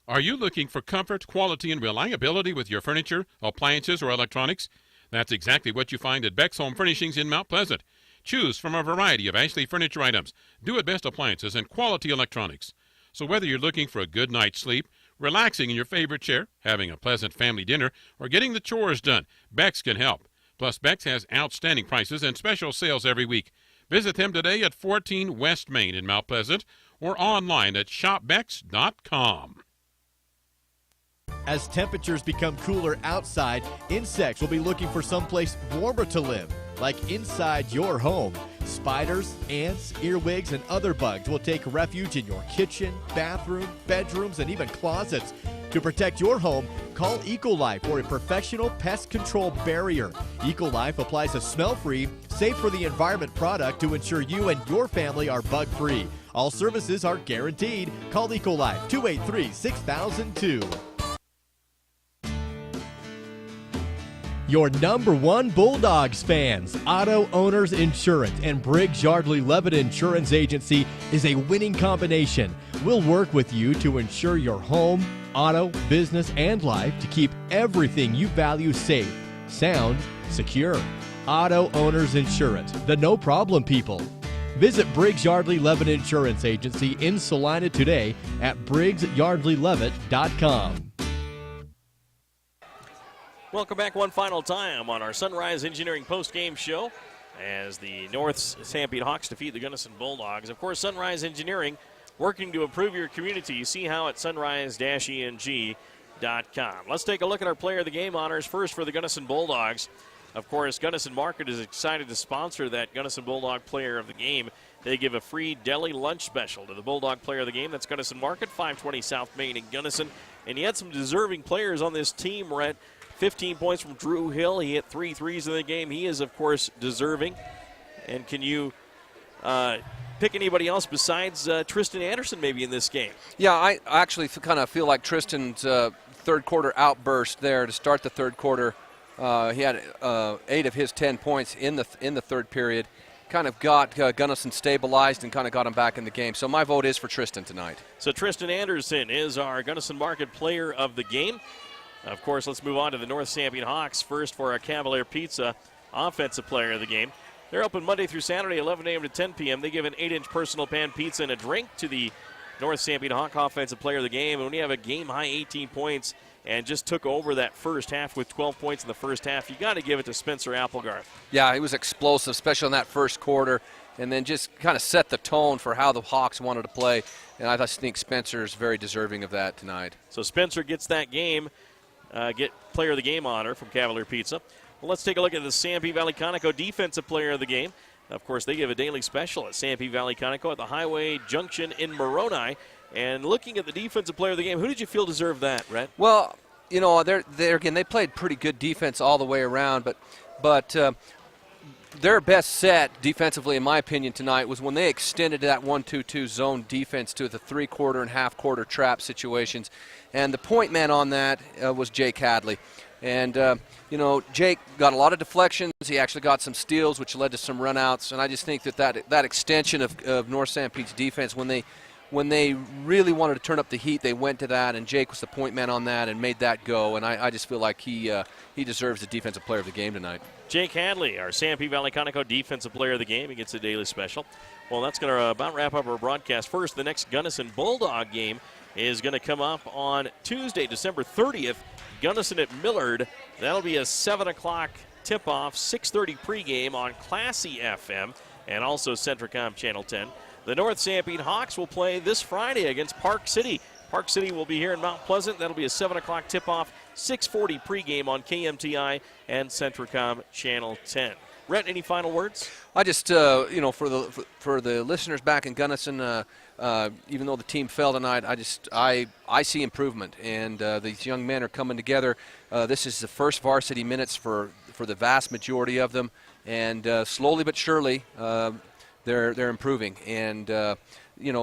Are you looking for comfort, quality, and reliability with your furniture, appliances, or electronics? That's exactly what you find at Beck's Home Furnishings in Mount Pleasant. Choose from a variety of Ashley furniture items, do-it-best appliances, and quality electronics. So whether you're looking for a good night's sleep, relaxing in your favorite chair, having a pleasant family dinner, or getting the chores done, Beck's can help. Plus, Beck's has outstanding prices and special sales every week. Visit them today at 14 West Main in Mount Pleasant or online at shopbecks.com. As temperatures become cooler outside, insects will be looking for someplace warmer to live, like inside your home. Spiders, ants, earwigs, and other bugs will take refuge in your kitchen, bathroom, bedrooms, and even closets. To protect your home, call Ecolife for a professional pest control barrier. Ecolife applies a smell-free, safe for the environment product to ensure you and your family are bug-free. All services are guaranteed. Call Ecolife 283-6002. Your number one Bulldogs fans, Auto Owners Insurance and Briggs Yardley Levitt Insurance Agency is a winning combination. We'll work with you to insure your home, auto, business, and life to keep everything you value safe, sound, secure. Auto Owners Insurance, the no-problem people. Visit Briggs Yardley Levitt Insurance Agency in Salina today at BriggsYardleyLevitt.com. Welcome back one final time on our Sunrise Engineering post-game show as the North Sanpete Hawks defeat the Gunnison Bulldogs. Of course, Sunrise Engineering working to improve your community. You see how at sunrise-eng.com. Let's take a look at our player of the game honors. First for the Gunnison Bulldogs. Of course, Gunnison Market is excited to sponsor that Gunnison Bulldog player of the game. They give a free deli lunch special to the Bulldog player of the game. That's Gunnison Market, 520 South Main in Gunnison. And you had some deserving players on this team, Rhett. 15 points from Drew Hill. He hit 3 threes in the game. He is, of course, deserving. And can you pick anybody else besides Tristan Anderson maybe in this game? Yeah, I actually kind of feel like Tristan's third quarter outburst there to start the third quarter. He had 8 of his 10 points in the third period. Kind of got Gunnison stabilized and kind of got him back in the game. So my vote is for Tristan tonight. So Tristan Anderson is our Gunnison Market player of the game. Of course, let's move on to the North Sanpete Hawks. First for our Cavalier Pizza offensive player of the game. They're open Monday through Saturday, 11 a.m. to 10 p.m. They give an 8-inch personal pan pizza and a drink to the North Sanpete Hawk offensive player of the game. And when you have a game-high 18 points and just took over that first half with 12 points in the first half, you got to give it to Spencer Applegarth. Yeah, he was explosive, especially in that first quarter, and then just kind of set the tone for how the Hawks wanted to play. And I just think Spencer is very deserving of that tonight. So Spencer gets that game. Get player of the game honor from Cavalier Pizza. Well, let's take a look at the Sanpete Valley Conoco defensive player of the game. Of course, they give a daily special at Sanpete Valley Conoco at the Highway Junction in Moroni. And looking at the defensive player of the game, who did you feel deserved that, Rhett? Well, you know, they're again, they played pretty good defense all the way around, but their best set defensively, in my opinion, tonight was when they extended that 1-2-2 zone defense to the three-quarter and half-quarter trap situations. And the point man on that was Jake Hadley. And, you know, Jake got a lot of deflections. He actually got some steals, which led to some runouts. And I just think that extension of North Sanpete's defense, when they really wanted to turn up the heat, they went to that, and Jake was the point man on that and made that go. And I just feel like he deserves the defensive player of the game tonight. Jake Hadley, our Sanpete Valley Conoco defensive player of the game. He gets a daily special. Well, that's going to about wrap up our broadcast. First, the next Gunnison Bulldog game is going to come up on Tuesday, December 30th. Gunnison at Millard. That'll be a 7 o'clock tip-off, 6:30 pregame on Classy FM and also Centricom Channel 10. The North Sanpete Hawks will play this Friday against Park City. Park City will be here in Mount Pleasant. That'll be a 7 o'clock tip-off, 6:40 pregame on KMTI and Centricom Channel 10. Rhett, any final words? I just, you know, for the listeners back in Gunnison, even though the team fell tonight, I see improvement, and these young men are coming together. This is the first varsity minutes for the vast majority of them, and slowly but surely, they're improving. And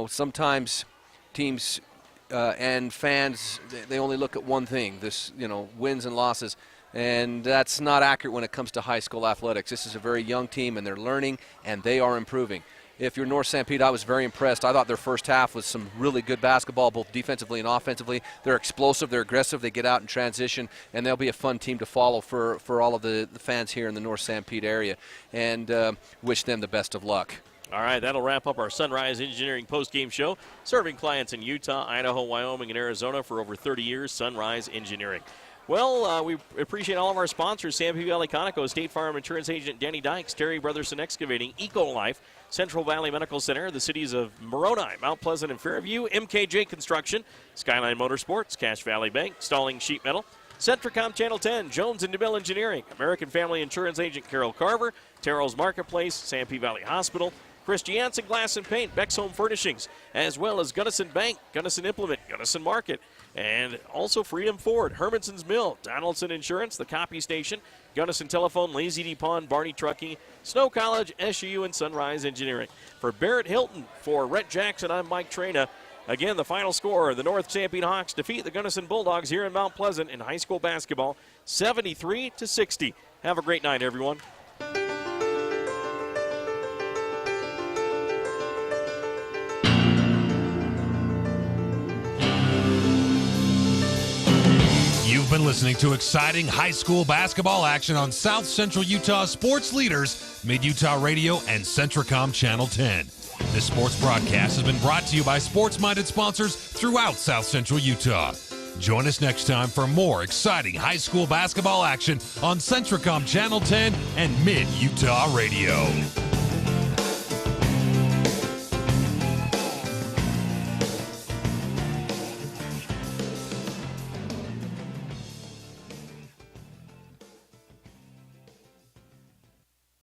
sometimes teams and fans, they only look at one thing, this, wins and losses. And that's not accurate when it comes to high school athletics. This is a very young team, and they're learning, and they are improving. If you're North Sanpete, I was very impressed. I thought their first half was some really good basketball, both defensively and offensively. They're explosive, they're aggressive, they get out in transition, and they'll be a fun team to follow for all of the fans here in the North Sanpete area. And wish them the best of luck. All right, that'll wrap up our Sunrise Engineering postgame show. Serving clients in Utah, Idaho, Wyoming, and Arizona for over 30 years, Sunrise Engineering. Well, we appreciate all of our sponsors: Sanpete Valley Conoco, State Farm Insurance Agent Danny Dykes, Terry Brotherson Excavating, Eco-Life, Central Valley Medical Center, the cities of Moroni, Mount Pleasant, and Fairview, MKJ Construction, Skyline Motorsports, Cache Valley Bank, Stalling Sheet Metal, Centricom Channel 10, Jones and DeMille Engineering, American Family Insurance Agent Carol Carver, Terrell's Marketplace, Sanpete Valley Hospital, Chris Jansen Glass and Paint, Beck's Home Furnishings, as well as Gunnison Bank, Gunnison Implement, Gunnison Market, and also Freedom Ford, Hermanson's Mill, Donaldson Insurance, the Copy Station, Gunnison Telephone, Lazy D Pond, Barney Trucking, Snow College, SUU, and Sunrise Engineering. For Barrett Hilton, for Rhett Jackson, I'm Mike Traina. Again, the final score, the North Sanpete Hawks defeat the Gunnison Bulldogs here in Mount Pleasant in high school basketball, 73-60. Have a great night, everyone. You've been listening to exciting high school basketball action on South Central Utah sports leaders, Mid-Utah Radio and Centricom Channel 10. This sports broadcast has been brought to you by sports-minded sponsors throughout South Central Utah. Join us next time for more exciting high school basketball action on Centricom Channel 10 and Mid-Utah Radio.